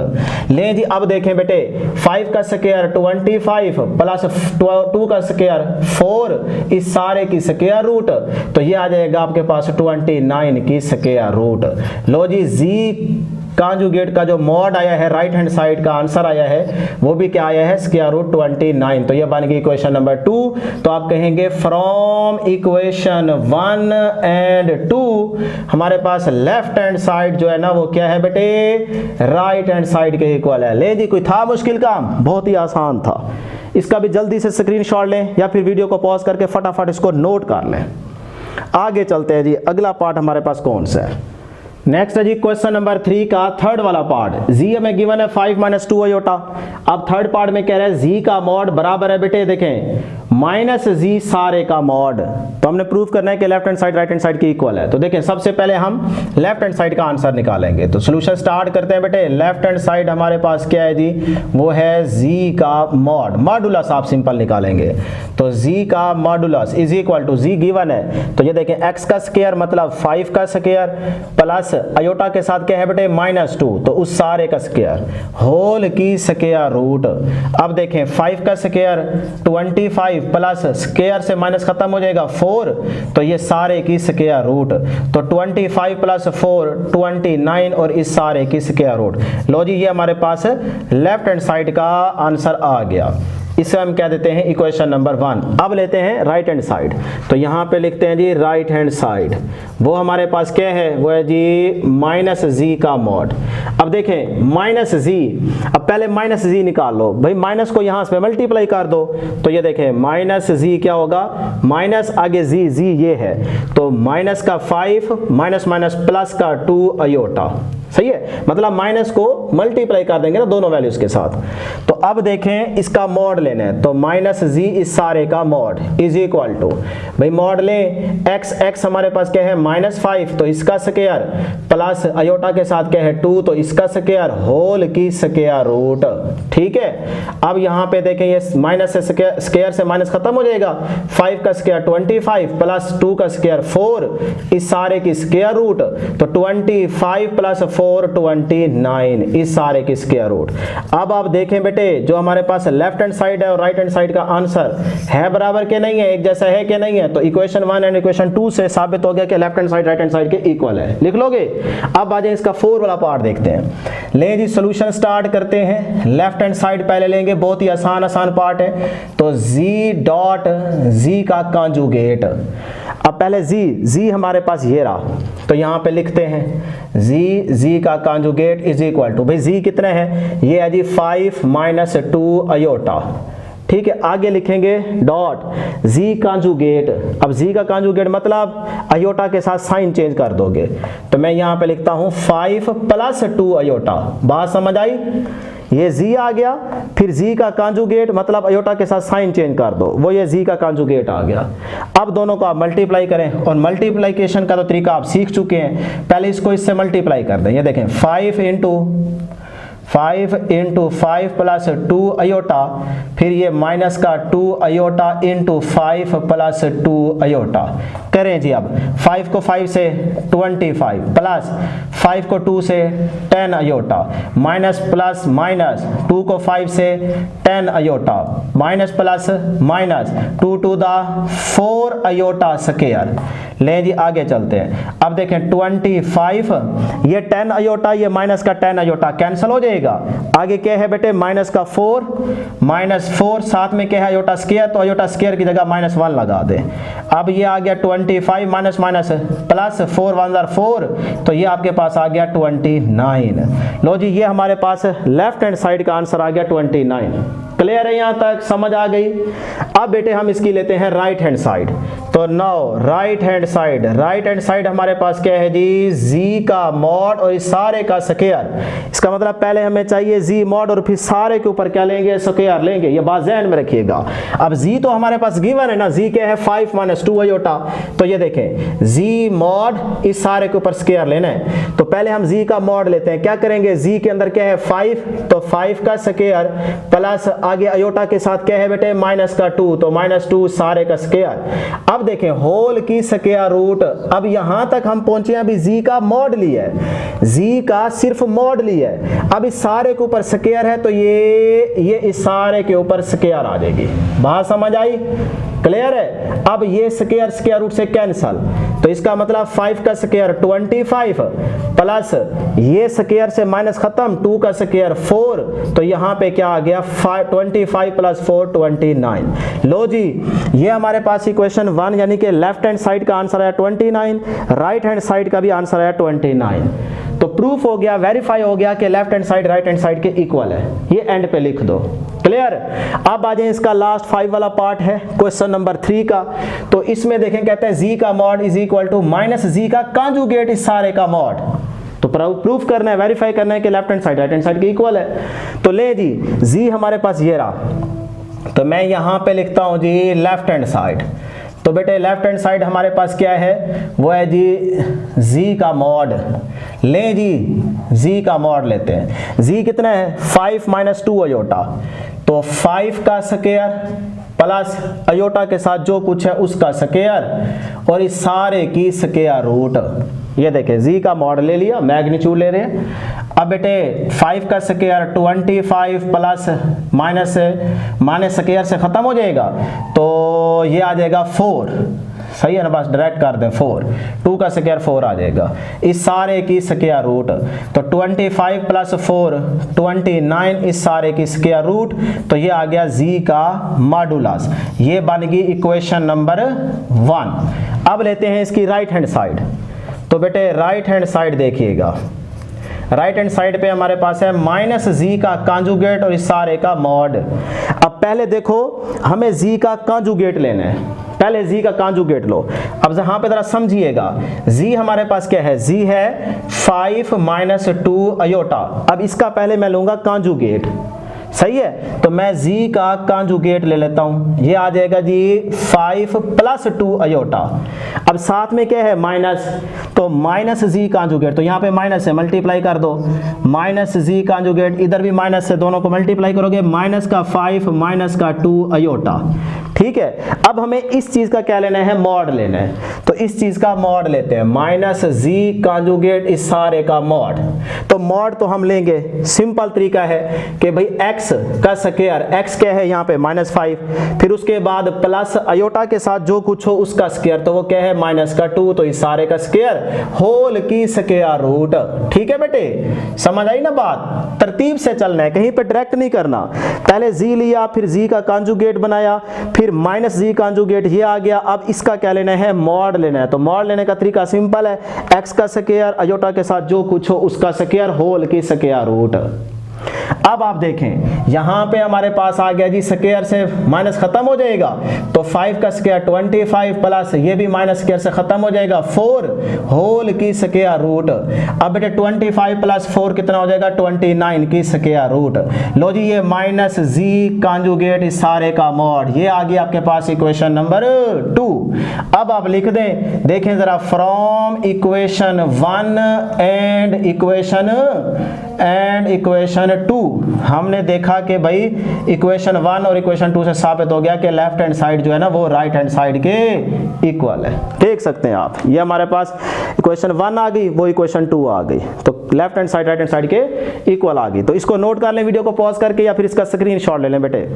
ले जी अब देखें बेटे 5 का स्क्वायर 25 प्लस 2 का स्क्वायर 4 इस सारे की स्क्वायर रूट, तो ये आ जाएगा आपके पास 29 की स्क्वायर रूट। लो जी z कॉन्जुगेट का जो मॉड आया है राइट हैंड साइड का आंसर आया है वो भी क्या आया है स्क्वायर रूट 29। तो ये बन गई इक्वेशन नंबर 2। तो आप कहेंगे फ्रॉम इक्वेशन 1 एंड 2 हमारे पास लेफ्ट हैंड साइड जो है ना वो क्या है बेटे राइट हैंड साइड के इक्वल है। ले जी कोई था मुश्किल काम, बहुत ही आसान था। इसका भी जल्दी से स्क्रीनशॉट लें या फिर वीडियो को पॉज करके फटाफट इसको नोट कर लें। आगे चलते हैं जी, अगला पार्ट हमारे पास कौन सा है। नेक्स्ट है जी क्वेश्चन नंबर 3 का थर्ड वाला पार्ट। जी हमें गिवन है 5 - 2 आयोटा। अब थर्ड पार्ट में कह रहे हैं जी का मॉड बराबर है बेटे देखें माइनस जी सारे का मॉड। तो हमने प्रूव करना है कि left hand side right hand side की इक्वल है। तो देखें सबसे पहले हम लेफ्ट हैंड साइड का आंसर निकालेंगे। तो सोल्यूशन स्टार्ट करते हैं बेटे। लेफ्ट हैंड साइड हमारे पास क्या है जी वो है जी का मॉड, मॉडुलस आप सिंपल निकालेंगे। तो जी का मॉडुलस इज इक्वल टू जी गिवन है तो ये देखें x का स्क्वायर मतलब 5 का स्क्वायर प्लस आयोटा के साथ क्या है बेटे -2 तो उस सारे का स्क्वायर होल की स्क्वायर रूट। अब देखें 5 का स्क्वायर 25 प्लस स्क्वायर से माइनस खत्म हो जाएगा 4 तो ये सारे की स्क्वायर रूट। तो 25 प्लस 4 29 और इस सारे की स्क्वायर रूट। लो जी ये हमारे पास लेफ्ट हैंड साइड का आंसर आ गया। इसे हम क्या देते हैं इक्वेशन नंबर 1। अब लेते हैं राइट हैंड साइड। तो यहाँ पे लिखते हैं जी राइट हैंड साइड वो हमारे पास क्या है वो है जी माइनस जी का मॉड। अब देखें माइनस जी, अब पहले माइनस जी निकाल लो भाई, माइनस को यहाँ से मल्टीप्लाई कर दो। तो ये देखें माइनस जी क्या होगा माइनस आगे जी जी ये है तो माइनस का 5 माइनस माइनस प्लस का 2 आयोटा। सही है, मतलब माइनस को मल्टीप्लाई कर देंगे ना दोनों वैल्यूज के साथ। तो अब देखें इसका मॉड लेना है तो माइनस जी इस सारे का मॉड इज इक्वल टू भाई मॉड लें x हमारे पास क्या है -5 तो इसका स्क्वायर प्लस आयोटा के साथ क्या है 2 तो इसका स्क्वायर होल की स्क्वायर रूट। ठीक है, अब यहाँ पे देखें ये माइनस से स्क्वायर से माइनस खत्म हो जाएगा 5 का स्क्वायर 25 प्लस 2 का स्क्वायर 4 इस सारे की स्क्वायर रूट। तो 25 प्लस 4 29 इस सारे की स्क्वायर रूट। अब आप देखें बेटे जो हमारे पास लेफ्ट हैंड साइड है और राइट हैंड साइड का आंसर है बराबर के नहीं है, एक जैसा है कि नहीं है। तो इक्वेशन 1 एंड इक्वेशन 2 से साबित हो गया कि left hand side right hand side के इक्वल है। लिख लोगे। अब आ जाए इसका 4 वाला पार्ट देखते हैं। ले जी सोल्यूशन स्टार्ट करते हैं। लेफ्ट हैंड साइड पहले लेंगे, बहुत ही आसान पार्ट है। तो जी डॉट जी का कॉन्जुगेट। अब पहले जी हमारे पास ये रहा तो यहाँ पे लिखते हैं जी का कॉन्जुगेट इज इक्वल टू भाई जी कितने हैं ये है जी 5 - 2 आयोटा। ठीक है, आगे लिखेंगे डॉट जी कॉन्जुगेट। अब जी का कॉन्जुगेट मतलब आयोटा के साथ साइन चेंज कर दोगे। तो मैं यहाँ पे लिखता हूँ 5 + 2 आयोटा। बात समझ आई? ये जी आ गया, फिर जी का कॉन्जुगेट मतलब आयोटा के साथ साइन चेंज कर दो, वो ये जी का कॉन्जुगेट आ गया। अब दोनों को आप मल्टीप्लाई करें और मल्टीप्लिकेशन का तो तरीका आप सीख चुके हैं। पहले इसको इससे मल्टीप्लाई कर दें। ये देखें 5 × 5 प्लस 2 आयोटा, फिर ये माइनस का 2 आयोटा इंटू 5 प्लस 2 आयोटा। करें जी, अब 5 को 5 से 25 प्लस 5 को 2 से 10 आयोटा माइनस प्लस माइनस 2 को 5 से 10 iota minus plus minus 2 to the 4 iota square. लें जी आगे चलते हैं। अब देखें 25 ये 10 आयोटा ये माइनस का 10 आयोटा कैंसिल हो जाएगा। आगे क्या है बेटे माइनस का 4 साथ में क्या है आयोटा स्क्वायर, तो आयोटा स्क्वायर की जगह -1 लगा दे। अब ये आ गया 25 माइनस माइनस प्लस 4 1 4 तो ये आपके पास आ गया 29। लो जी ये हमारे पास लेफ्ट हैंड साइड का आंसर आ गया 29। क्लियर है यहाँ तक, समझ आ गई? अब बेटे हम इसकी लेते हैं राइट हैंड साइड। तो नाउ राइट हैंड साइड हमारे पास क्या है जी जी का मॉड और इस सारे का स्क्वायर। इसका मतलब पहले हमें चाहिए जी मॉड और फिर सारे के ऊपर क्या लेंगे स्क्वायर लेंगे। ये बात ध्यान में रखिएगा। अब जी तो हमारे पास गिवन है ना, जी क्या है 5 - 2 आयोटा। तो ये देखें जी मॉड इस सारे के ऊपर स्क्वायर लेना है। तो पहले हम जी का मॉड लेते हैं। क्या करेंगे जी के अंदर क्या है 5 तो 5 का स्क्वायर प्लस आगे आयोटा के साथ क्या है बेटे माइनस का 2 तो -2 सारे का स्क्वायर। अब देखें होल की स्क्वायर रूट। अब यहां तक हम पहुंचे अभी जी का मॉड लिया है, जी का सिर्फ मॉड लिया है। अब इस सारे के ऊपर स्क्वायर है तो ये इस सारे के ऊपर स्क्वायर आ जाएगी। बात समझ आई? क्लियर है? अब ये स्क्वायर रूट से कैंसल तो इसका मतलब 5 का स्क्वायर 25 प्लस ये स्क्वायर से माइनस खत्म 2 का स्क्वायर 4, तो यहाँ पे क्या आ गया 25 प्लस 4 29। लो जी, ये हमारे पास इक्वेशन 1 यानी कि लेफ्ट हैंड साइड का आंसर आया 29, राइट हैंड साइड का भी आंसर आया 29। तो प्रूफ हो गया, वेरीफाई हो गया कि left hand side right hand side के इक्वल है। ये एंड पे लिख दो। क्लियर? अब आ जाए इसका लास्ट 5 वाला पार्ट है क्वेश्चन नंबर 3 का। तो इसमें देखें, कहते हैं जी का mod is equal to minus z का कॉन्जुगेट इस सारे का मॉड। तो प्रूफ करना है, वेरीफाई करना है कि left hand side right hand side के इक्वल है। तो ले जी, जी हमारे पास ये रहा, तो मैं यहां पे लिखता हूं जी लेफ्ट हैंड साइड। तो बेटे लेफ्ट हैंड साइड हमारे पास क्या है, वो है जी जी का मॉड। ले जी, जी का मॉड लेते हैं। जी कितना है 5 माइनस 2 अयोटा, तो 5 का स्क्वायर प्लस अयोटा के साथ जो कुछ है उसका स्क्वायर और इस सारे की स्क्वायर रूट। ये देखें जी का मॉड ले लिया, मैग्नीट्यूड ले रहे हैं। अब बेटे 5 का स्क्वायर 25 प्लस माइनस स्क्वायर से खत्म हो जाएगा, तो ये आ जाएगा 4। सही है ना, बस डायरेक्ट कर दें 4, 2 का स्क्वायर 4 आ जाएगा, इस सारे की स्क्वायर रूट। तो 25 प्लस 4 29, इस सारे की स्क्वायर रूट, तो ये आ गया जी का मॉडुलस। ये बन गई इक्वेशन नंबर 1। अब लेते हैं इसकी राइट हैंड साइड। तो बेटे राइट हैंड साइड देखिएगा, राइट हैंड साइड पे हमारे पास है माइनस जी का कॉन्जुगेट और इस सारे का मॉड। अब पहले देखो हमें जी का कॉन्जुगेट लेना है, पहले जी का कॉन्जुगेट लो। अब यहाँ पे जरा समझिएगा, जी हमारे पास क्या है, जी है 5 माइनस 2 अयोटा। अब इसका पहले मैं लूंगा कॉन्जुगेट, सही है। तो मैं जी का कॉन्जुगेट ले लेता हूं, ये आ जाएगा जी 5 प्लस 2 अयोटा। अब साथ में क्या है माइनस, तो माइनस जी कॉन्जुगेट, तो यहाँ पे माइनस है, मल्टीप्लाई कर दो। माइनस जी कॉन्जुगेट, इधर भी माइनस से, दोनों को मल्टीप्लाई करोगे, माइनस का 5 माइनस का 2 अयोटा। ठीक है, अब हमें इस चीज का क्या लेना है, मॉड लेना है। तो इस चीज का मॉड लेते हैं, माइनस जी कॉन्जुगेट इस सारे का मॉड। तो मॉड तो हम लेंगे, सिंपल तरीका है कि भाई x का स्क्वायर, x क्या है यहाँ पे -5, फिर उसके बाद प्लस अयोटा के साथ जो कुछ हो उसका स्क्वायर, तो वो क्या है -2, तो इस सारे का स्क्वायर होल की स्क्वायर रूट। ठीक है बेटे, समझ आई ना बात? तरतीब से चलना है, कहीं पे डायरेक्ट नहीं करना। पहले जी लिया, फिर जी का कॉन्जुगेट बनाया, फिर माइनस जी कॉन्जुगेट, ये आ गया। अब इसका क्या लेना है, मॉड लेना है। तो मॉड लेने का तरीका सिंपल है, x का स्क्वायर अयोटा के साथ जो कुछ हो उसका स्क्वायर होल की स्क्वायर रूट। अब आप देखें यहां पे हमारे पास आ गया जी, स्क्वायर से माइनस खत्म हो जाएगा, तो 5 का स्क्वायर 25 प्लस ये भी माइनस स्क्वायर से खत्म हो जाएगा 4 होल की स्क्वायर रूट। अब बेटे 25 प्लस 4 कितना हो जाएगा, 29 की स्क्वायर रूट। लो जी, ये माइनस जी कॉन्जुगेट इस सारे का मॉड, ये आ गया आपके पास इक्वेशन नंबर 2। अब आप लिख दें, देखें जरा, फ्रॉम इक्वेशन 1 एंड इक्वेशन 2 हमने देखा कि भाई इक्वेशन 1 और इक्वेशन 2 से साबित हो गया कि लेफ्ट हैंड साइड जो है ना वो राइट हैंड साइड के इक्वल है। देख सकते हैं आप, ये हमारे पास इक्वेशन 1 आ गई, वो इक्वेशन 2 आ गई, तो left hand side right hand side के इक्वल आ गई। तो इसको नोट कर लें वीडियो को पॉज करके, या फिर इसका स्क्रीनशॉट ले लें बेटे।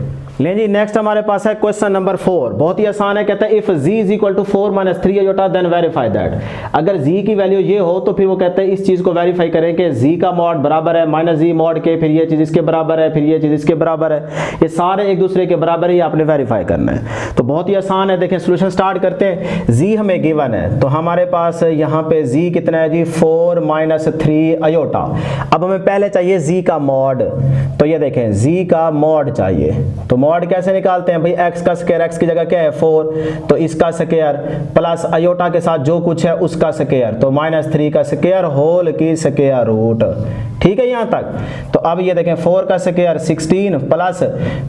लें जी, नेक्स्ट हमारे पास है क्वेश्चन नंबर 4, बहुत ही आसान है। कहता है if z is equal to 4 minus 3 iota then verify that. अगर z की वैल्यू ये हो तो फिर वो कहते हैं इस चीज को वेरीफाई करें कि z का मॉड बराबर है माइनस जी मॉड के, फिर ये चीज इसके बराबर है, फिर ये चीज इसके बराबर है, ये सारे एक दूसरे के बराबर ही आपने वेरीफाई करना है। तो बहुत ही आसान है, देखें सोल्यूशन स्टार्ट करते हैं। z हमें गिवन है, तो हमारे पास यहाँ पे z कितना है जी, 4 माइनस 3 अयोटा। अब हमें पहले चाहिए z का मॉड, तो ये देखें z का मॉड चाहिए। तो मॉड कैसे निकालते हैं भाई, x का स्क्वायर, x की जगह क्या है 4, तो इसका स्क्वायर प्लस अयोटा के साथ जो कुछ है उसका स्क्वायर, तो -3 का स्क्वायर होल की स्क्वायर रूट। ठीक है यहाँ तक। तो अब ये देखें 4 का स्क्वायर 16 प्लस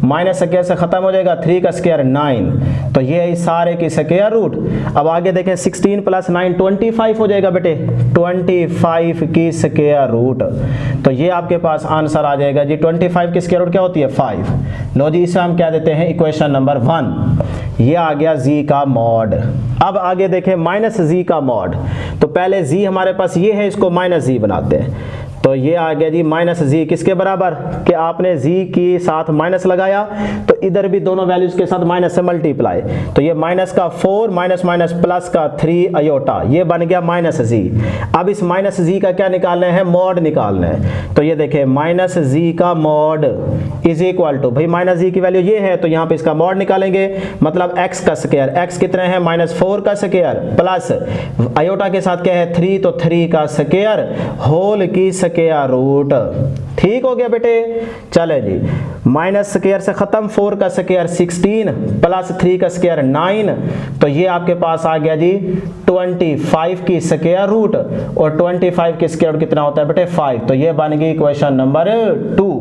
माइनस स्क्वायर से खत्म हो जाएगा 3 का स्क्वायर 9, तो ये इस सारे की स्क्वायर रूट। अब आगे देखें 16 प्लस 9 25 हो जाएगा बेटे, 25 की स्क्वायर रूट। तो ये आपके पास आंसर आ जाएगा जी, 25 की स्क्वायर रूट क्या होती है 5। लो जी, इसे हम क्या देते हैं इक्वेशन नंबर 1, ये आ गया z का मॉड। अब आगे देखें माइनस z का मॉड, तो पहले z हमारे पास ये है, इसको माइनस z बनाते हैं। तो ये आ गया जी माइनस जी किसके बराबर, कि आपने जी के साथ माइनस लगाया, तो इधर भी दोनों वैल्यूज के साथ माइनस से मल्टीप्लाई, तो ये माइनस का 4 माइनस माइनस प्लस का 3 अयोटा, ये बन गया माइनस जी। अब इस माइनस जी का क्या निकालना है, मॉड निकालना है। तो ये देखें माइनस जी का मॉड इज इक्वल टू, भाई माइनस जी की वैल्यू ये है तो यहाँ पे इसका मॉड निकालेंगे, मतलब x का स्क्वायर, x कितना है -4 का स्क्वायर प्लस अयोटा के साथ क्या है 3, तो 3 का स्क्वायर होल की स्क्वायर रूट। ठीक हो गया बेटे। चले जी, माइनस स्क्वायर से खत्म, 4 का स्क्वायर 16 प्लस 3 का स्क्वायर 9, तो ये आपके पास आ गया जी 25 की स्क्वायर रूट, और 25 की स्क्वायर रूट कितना होता है बेटे 5। तो ये बन गई क्वेश्चन नंबर 2।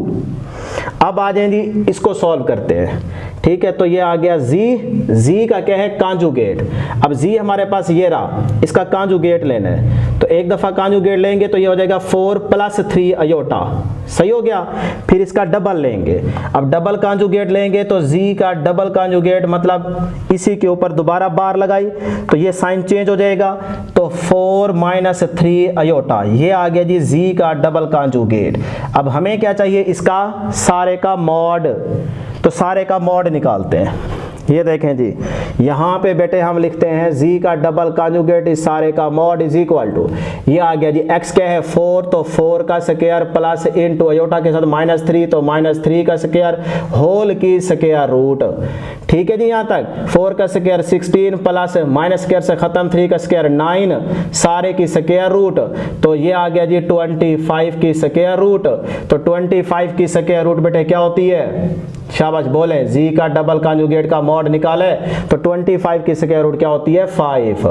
अब आ जाए जी इसको सॉल्व करते हैं। ठीक है, तो ये आ गया z का क्या है कांजुगेट। अब z हमारे पास ये रहा, इसका कांजुगेट लेना है, तो एक दफा कांजुगेट लेंगे तो ये हो जाएगा 4 प्लस 3 अयोटा, सही हो गया। फिर इसका डबल लेंगे, अब डबल कांजुगेट लेंगे तो z का डबल कांजुगेट, मतलब इसी के ऊपर दोबारा बार लगाई तो ये साइन चेंज हो जाएगा, तो 4 माइनस 3 अयोटा, ये आ गया जी z का डबल कांजुगेट। अब हमें क्या चाहिए, इसका सारे का मॉड, तो सारे का मॉड निकालते हैं। ये देखें जी, यहाँ पे बेटे हम लिखते हैं z का डबल कांजुगेट इस सारे का मॉड इज इक्वल टू, ये आ गया जी x क्या है 4, तो 4 का स्क्वायर प्लस इनटू अयोटा के साथ -3, तो -3 का स्क्वायर होल की स्क्वायर रूट। ठीक है जी, यहाँ तक 4 का स्क्वायर 16 प्लस माइनस स्क्वायर से खत्म 3 का स्क्वायर 9, सारे की स्क्वायर रूट, तो ये आ गया जी 25 की स्क्वायर रूट। तो 25 की स्क्वायर रूट बेटे क्या होती है, शाबाश बोले, z का डबल कांजुगेट का मॉड निकाले तो 25 की स्क्वायर रूट क्या होती है 5।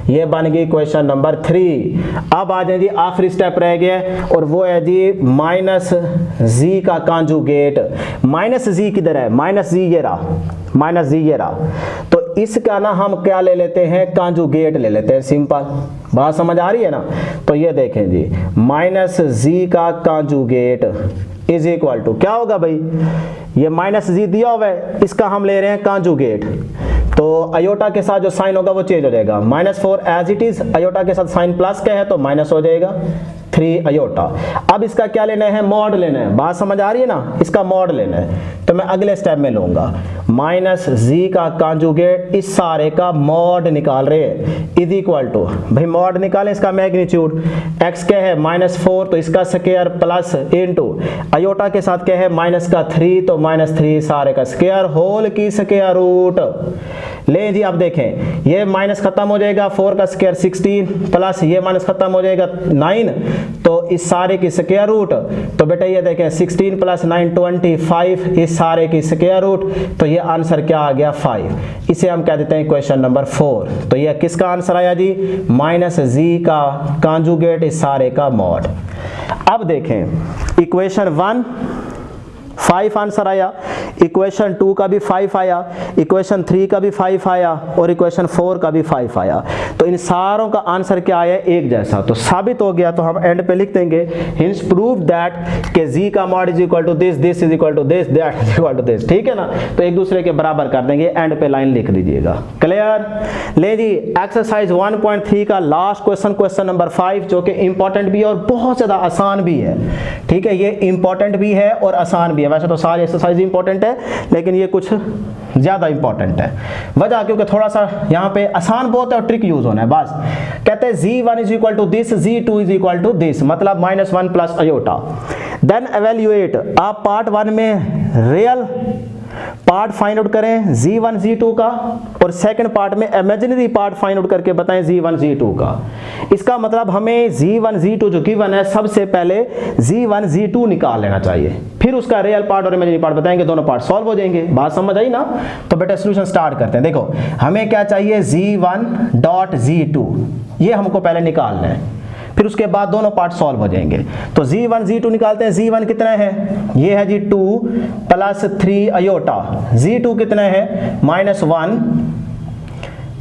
ये बन गई क्वेश्चन नंबर 3। अब आ जाए जी आखिरी स्टेप रह गया, और वो है जी माइनस z का कांजुगेट। माइनस z किधर है, माइनस z ये रहा, माइनस z ये रहा, तो इसका ना हम क्या ले लेते हैं, कांजुगेट ले लेते हैं, सिंपल। बात समझ आ रही है ना। तो ये देखें जी माइनस z का कांजुगेट इज इक्वल टू क्या होगा भाई, ये माइनस जी दिया हुआ है, इसका हम ले रहे हैं कांजुगेट, तो अयोटा के साथ जो साइन होगा वो चेंज हो जाएगा, -4 एज इट इज, अयोटा के साथ साइन प्लस का है तो माइनस हो जाएगा 3 अयोटा। अब इसका क्या लेना है, मॉड लेना है। बात समझ आ रही है ना, इसका मॉड लेना है, तो मैं अगले स्टेप में लूंगा माइनस जी का कांजुगेट इस सारे का मॉड निकाल रहे हैं इज इक्वल टू, भाई मॉड निकालें इसका मैग्नीट्यूड, x क्या है -4 तो इसका स्क्वायर प्लस इनटू अयोटा के साथ क्या है माइनस का 3 तो -3 सारे का स्क्वायर होल की स्क्वायर रूट। ले जी अब देखें ये माइनस खत्म हो जाएगा, 4 का स्क्वायर 16 प्लस ये माइनस खत्म हो जाएगा 9, तो इस सारे की स्क्वायर रूट, तो बेटा ये देखें 16 प्लस 9 25, इस सारे की स्क्वायर रूट, तो ये आंसर क्या आ गया 5। इसे हम कह देते हैं क्वेश्चन नंबर 4। तो ये किसका आंसर आया जी, माइनस जी का कांजुगेट इस सारे का मॉड। अब देखें इक्वेशन 1 5 आंसर आया, इक्वेशन 2 का भी 5 आया, इक्वेशन 3 का भी 5 आया, और इक्वेशन 4 का भी 5 आया। तो इन सारों का आंसर क्या आया, एक जैसा। तो साबित हो गया, तो हम एंड पे लिख देंगे हिंस प्रूव दैट के z का mod is equal to this, this is equal to this, that is equal to this. ठीक है ना, तो एक दूसरे के बराबर कर देंगे, एंड पे लाइन लिख दीजिएगा। क्लियर। ले जी एक्सरसाइज 1.3 का लास्ट क्वेश्चन, क्वेश्चन नंबर 5, जो कि इंपॉर्टेंट भी है और बहुत ज्यादा आसान भी है। ठीक है, ये इंपॉर्टेंट भी है और आसान भी है। वैसे तो सारी एक्सरसाइज इंपॉर्टेंट है, लेकिन ये कुछ ज्यादा इंपॉर्टेंट है। वजह क्योंकि थोड़ा सा यहाँ पे आसान बहुत है और ट्रिक यूज होना है बस। कहते हैं z1 is equal to this, z2 is equal to this, मतलब -1 प्लस अयोटा। देन एवेल्युएट, आप पार्ट 1 में रियल पार्ट फाइंड आउट करें z1 z2 का, और सेकंड पार्ट में इमेजिनरी पार्ट फाइंड आउट करके बताएं z1 z2 का। इसका मतलब हमें z1 z2 जो गिवन है, सबसे पहले z1 z2 निकाल लेना चाहिए, फिर उसका रियल पार्ट और इमेजिनरी पार्ट बताएंगे, दोनों पार्ट सॉल्व हो जाएंगे। बात समझ आई ना। तो बेटा सोल्यूशन स्टार्ट करते हैं। देखो हमें क्या चाहिए, z1 डॉट z2, ये हमको पहले निकालना है, फिर उसके बाद दोनों पार्ट सॉल्व हो जाएंगे। तो z1 z2 निकालते हैं। z1 कितना है, ये है जी 2 प्लस 3 अयोटा, z2 कितना है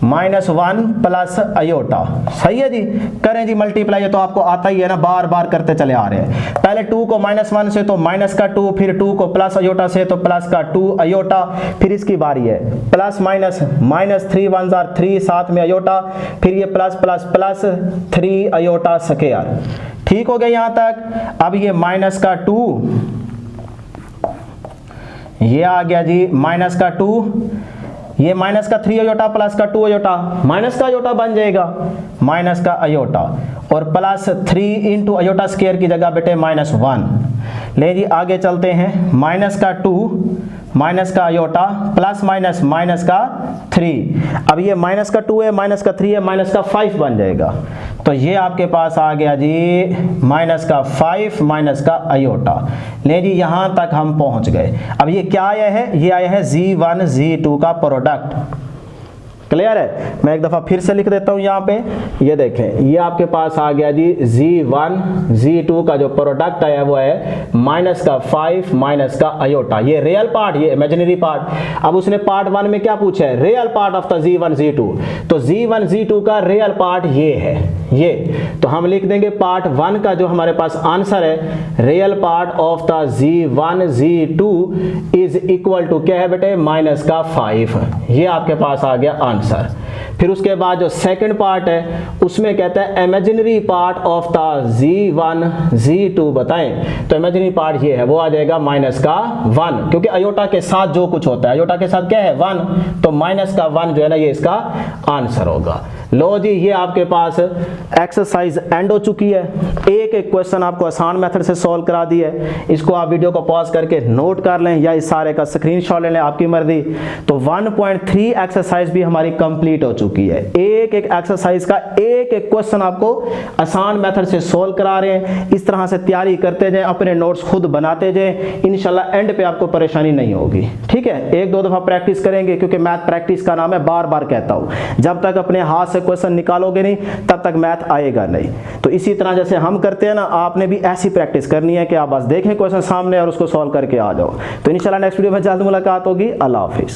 -1 प्लस अयोटा। सही है जी, करें जी मल्टीप्लाई, तो आपको आता ही है ना, बार बार करते चले आ रहे हैं। पहले 2 को -1 से तो माइनस का 2, फिर 2 को प्लस अयोटा से तो प्लस का 2 अयोटा, फिर इसकी बारी है प्लस माइनस, -3 1 जार 3, साथ में अयोटा, फिर ये plus plus plus 3 iota square. ठीक हो गया यहाँ तक। अब ये माइनस का 2, ये आ गया जी माइनस का 2, ये माइनस का 3 अयोटा प्लस का 2 अयोटा, माइनस का अयोटा बन जाएगा माइनस का अयोटा, और प्लस 3 इंटू अयोटा स्क्वायर की जगह बेटे -1। ले जी आगे चलते हैं, माइनस का 2 माइनस का अयोटा प्लस माइनस माइनस का 3। अब ये माइनस का 2 है, माइनस का 3 है, माइनस का 5 बन जाएगा। तो ये आपके पास आ गया जी माइनस का 5 माइनस का अयोटा। ले जी यहाँ तक हम पहुँच गए। अब ये क्या आया है? ये आया है Z1 Z2 का प्रोडक्ट। क्लियर है? मैं एक दफ़ा फिर से लिख देता हूँ यहाँ पे, ये देखें, ये आपके पास आ गया जी Z1 Z2 का जो प्रोडक्ट आया वो है माइनस का 5 माइनस का अयोटा। ये रियल पार्ट, ये इमेजिनरी पार्ट। अब उसने पार्ट 1 में क्या पूछा है? Real part of the Z1 Z2। तो Z1 Z2 का रियल पार्ट ये है, ये। तो हम लिख देंगे पार्ट 1 का जो हमारे पास आंसर है, real part of the Z1 Z2 is equal to क्या है बेटे? माइनस का 5। ये आपके पास आ गया आंसर। फिर उसके बाद जो सेकंड पार्ट है उसमें कहता है imaginary part of the Z1 Z2 बताएं। तो इमेजिनरी पार्ट ये है, वो आ जाएगा माइनस का 1, क्योंकि अयोटा के साथ जो कुछ होता है, अयोटा के साथ क्या है? 1, तो माइनस का 1 जो है ना, ये इसका आंसर होगा। लो जी, ये आपके पास एक्सरसाइज एंड हो चुकी है। एक एक क्वेश्चन आपको आसान मेथड से सॉल्व करा दी है। इसको आप वीडियो को पॉज करके नोट कर लें या इस सारे का स्क्रीनशॉट ले लें, आपकी मर्जी। तो 1.3 एक्सरसाइज भी हमारी कंप्लीट हो चुकी है। एक एक एक्सरसाइज का एक एक क्वेश्चन आपको आसान मेथड से सॉल्व करा रहे हैं। इस तरह से तैयारी करते जाएं, अपने नोट्स खुद बनाते जाएं, इंशाल्लाह एंड पे आपको परेशानी नहीं होगी। ठीक है? एक दो दफा प्रैक्टिस करेंगे, क्योंकि मैथ प्रैक्टिस का नाम है, बार बार कहता हूं। जब तक अपने हाथ से क्वेश्चन निकालोगे नहीं, तब तक मैथ आएगा नहीं। तो इसी तरह जैसे हम करते हैं ना, आपने भी ऐसी प्रैक्टिस करनी है कि आप बस देखें क्वेश्चन सामने और उसको सॉल्व करके आ जाओ। तो इंशाल्लाह नेक्स्ट वीडियो में जल्द मुलाकात होगी। अल्लाह हाफिज।